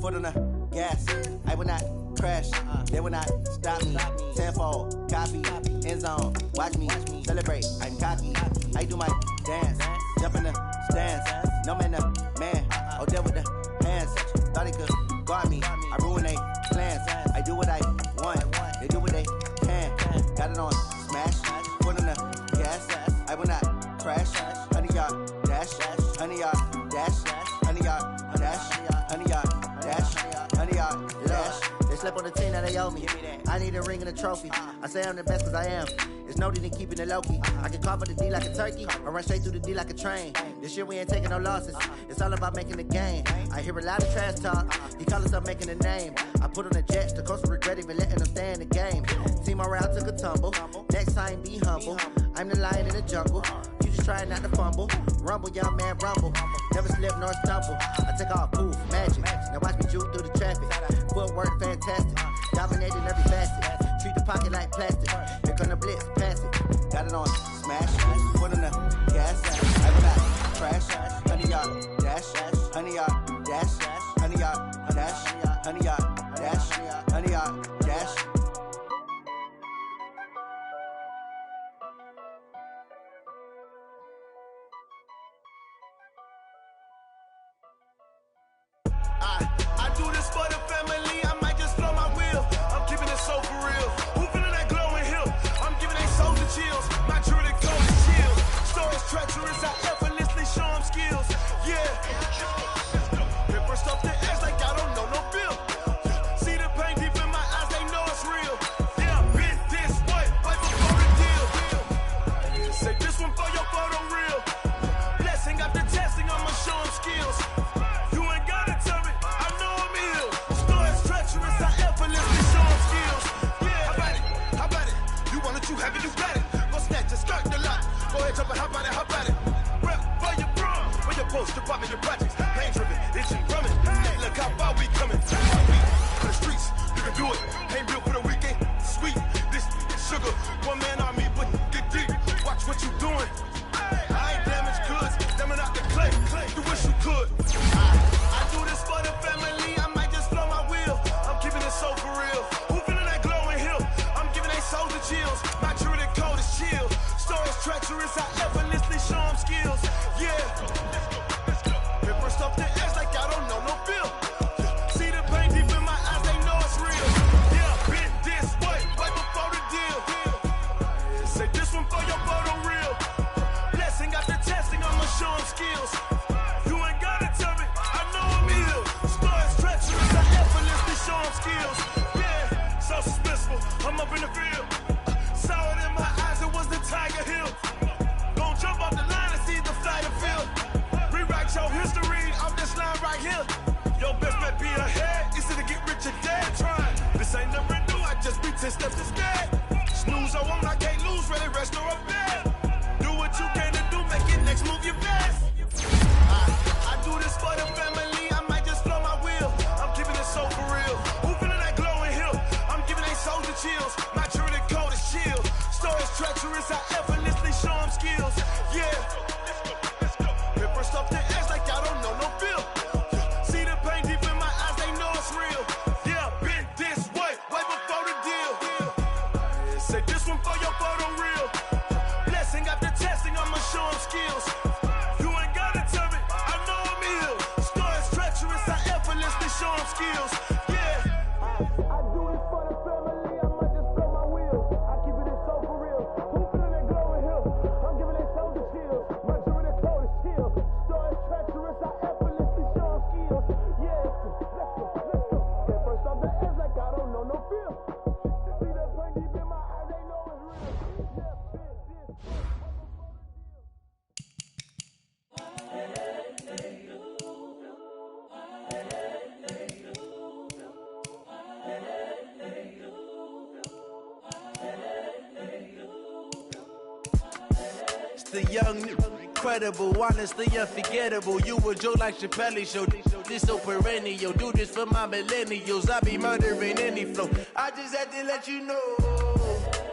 foot on the gas. I will not crash, they will not stop me. Tenfold, copy, end zone, watch me celebrate. I'm cocky, I do my dance, jump in the stands. No man, man, oh there with the hands. Thought he could guard me, I ruin they plans. I do what I want, they do what they can. Got it on smash, foot on the gas. I will not crash, honey, y'all dash, honey, y'all dash, honey, y'all dash, honey, y'all dash, honey, y'all dash. They slept on the team, now they owe me. I need a ring and a trophy. I say I'm the best cause I am. It's no need in keeping it low-key. I can carve up the D like a turkey, or run straight through the D like a train. This year we ain't taking no losses. It's all about making the game. I hear a lot of trash talk. He call himself making a name. I put on the Jets, the coach will regret even letting them stay in the game. Team morale took a tumble. Next time be humble. I'm the lion in the jungle. You just trying not to fumble. Rumble, young man, rumble. Never slip nor stumble. I take off, poof, magic. Now watch me juke through the traffic. Footwork fantastic. Dominating every facet. Treat the pocket like plastic. Here come the blitz, pass it. Got it on smash. Put in the gas. I will not crash. 100-yard dash. 100-yard dash. 100-yard dash. 100-yard dash. 100-yard dash. I do this for the family, I might just blow my wheel. I'm keeping it so for real. Who feeling that glowing hill? I'm giving they souls the chills. My druidic code is chill. Stories treacherous, I effortlessly show them skills. Yeah. Paper stuff the edge like I don't know no bill. See the pain deep in my eyes, they know it's real. Yeah, been this way, right before the deal. Say this one for your photo real. Blessing after testing, I'ma show them skills. You have it, you got it. Go snatch it, start the lot. Go ahead, jump it, hop on it, hop on it. Rep for your bro, for your post, your poppin', your projects. Pain driven, itching, drumming. Hey, look how far we coming. For the streets, you can do it. Ain't built for the weekend. Sweet, this sugar. One man army, but get deep. Watch what you doing. I ain't damaged goods, damn out the clay. You wish you could. I do this for the family. I might just blow my wheel. I'm keeping it so for real. Soldier chills, my druidic code is chill. Stories treacherous, I effortlessly show them skills. Yeah. Paper stuff the edge like I don't know no bill. See the pain deep in my eyes, they know it's real. Yeah, been this way, right before the deal. Say this one for your photo real. Blessing after testing, I'ma show them skills. You ain't gotta tell me, I know I'm ill. Stories treacherous, I effortlessly show them skills. Yeah, so suspenseful, I'm up in the field. Saw it in my eyes, it was the Tiger Hill. Gon' jump off the line and see the flight of field. Rewrite your history off this line right here. Your best bet be ahead, easy to get rich or dead trying. This ain't never new, I just be 10 steps instead. Snooze or won't, I can't lose, ready, rest or a bed. Do what you can to do, make it next move your best. I do this for the family, I might just blow my wheel. I'm keeping it so for real. Who feeling that glowing hill? I'm giving they souls the chills. My druidic code is chill. Stories treacherous, I effortlessly show them skills. Yeah. Paper stuff the edge like I don't know no bill. See the pain deep in my eyes, they know it's real. Yeah, been this way, right before the deal. Say this one for your photo real. Blessing after testing, I'ma show them skills. You ain't gotta tell me, I know I'm ill. Stories treacherous, I effortlessly show them skills. Yeah. I do this for the family, I might just blow my wheel. I keep it so for real. Who feeling that glowing hill? I'm giving they soldier chills. My druidic code is chill. Stories treacherous, I effortlessly show them skills. Yeah, let's go. Get first off the edge like I don't know no feel. See that pain deep in my eyes, they know it's real. Yeah, The young, incredible, honestly unforgettable. You a joke like Chappelle show. This so perennial. Do this for my millennials. I be murdering any flow. I just had to let you know.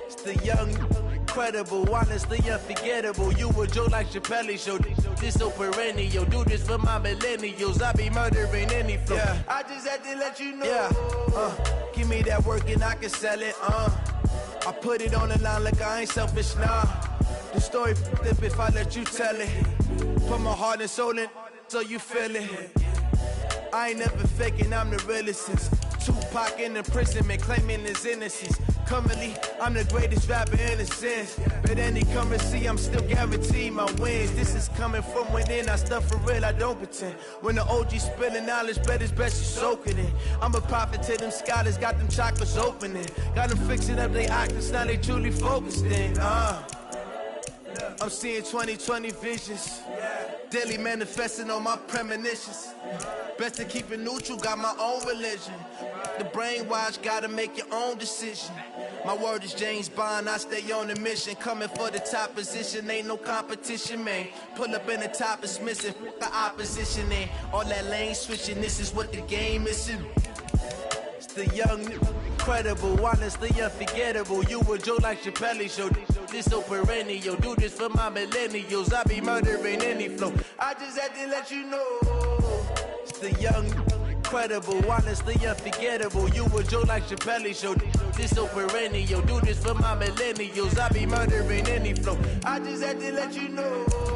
It's the young, incredible, honestly unforgettable. You a joke like Chappelle show. This so perennial. Do this for my millennials. I be murdering any flow. Yeah. I just had to let you know. Yeah. Give me that work and I can sell it. I put it on the line like I ain't selfish, nah. The story flip if I let you tell it. Put my heart and soul in so you feel it. I ain't never faking, I'm the realest since Tupac in imprisonment, claiming his innocence. Currently, I'm the greatest rapper in a sense. But any currency, I'm still guaranteed my wins. This is coming from within, I stuff for real, I don't pretend. When the OG spilling knowledge, bet it's best you soak it in. I'm a prophet to them scholars, got them chakras opening. Got them fixing up their octaves, now they truly focused in. I'm seeing 2020 visions. Daily manifesting on my premonitions. Best to keep it neutral, got my own religion. The brainwash, gotta make your own decision. My word is James Bond, I stay on a mission. Coming for the top position, ain't no competition, man. Pull up in the top, it's missing, the opposition, man. All that lane switching, this is what the game is. It's the young, incredible, honestly unforgettable. You a Joe like Chappelle show. This so perennial, do this for my millennials. I be murdering any flow. I just had to let you know. It's the young, incredible, honestly unforgettable. You a Joe like Chappelle show. This so perennial, do this for my millennials. I be murdering any flow. I just had to let you know.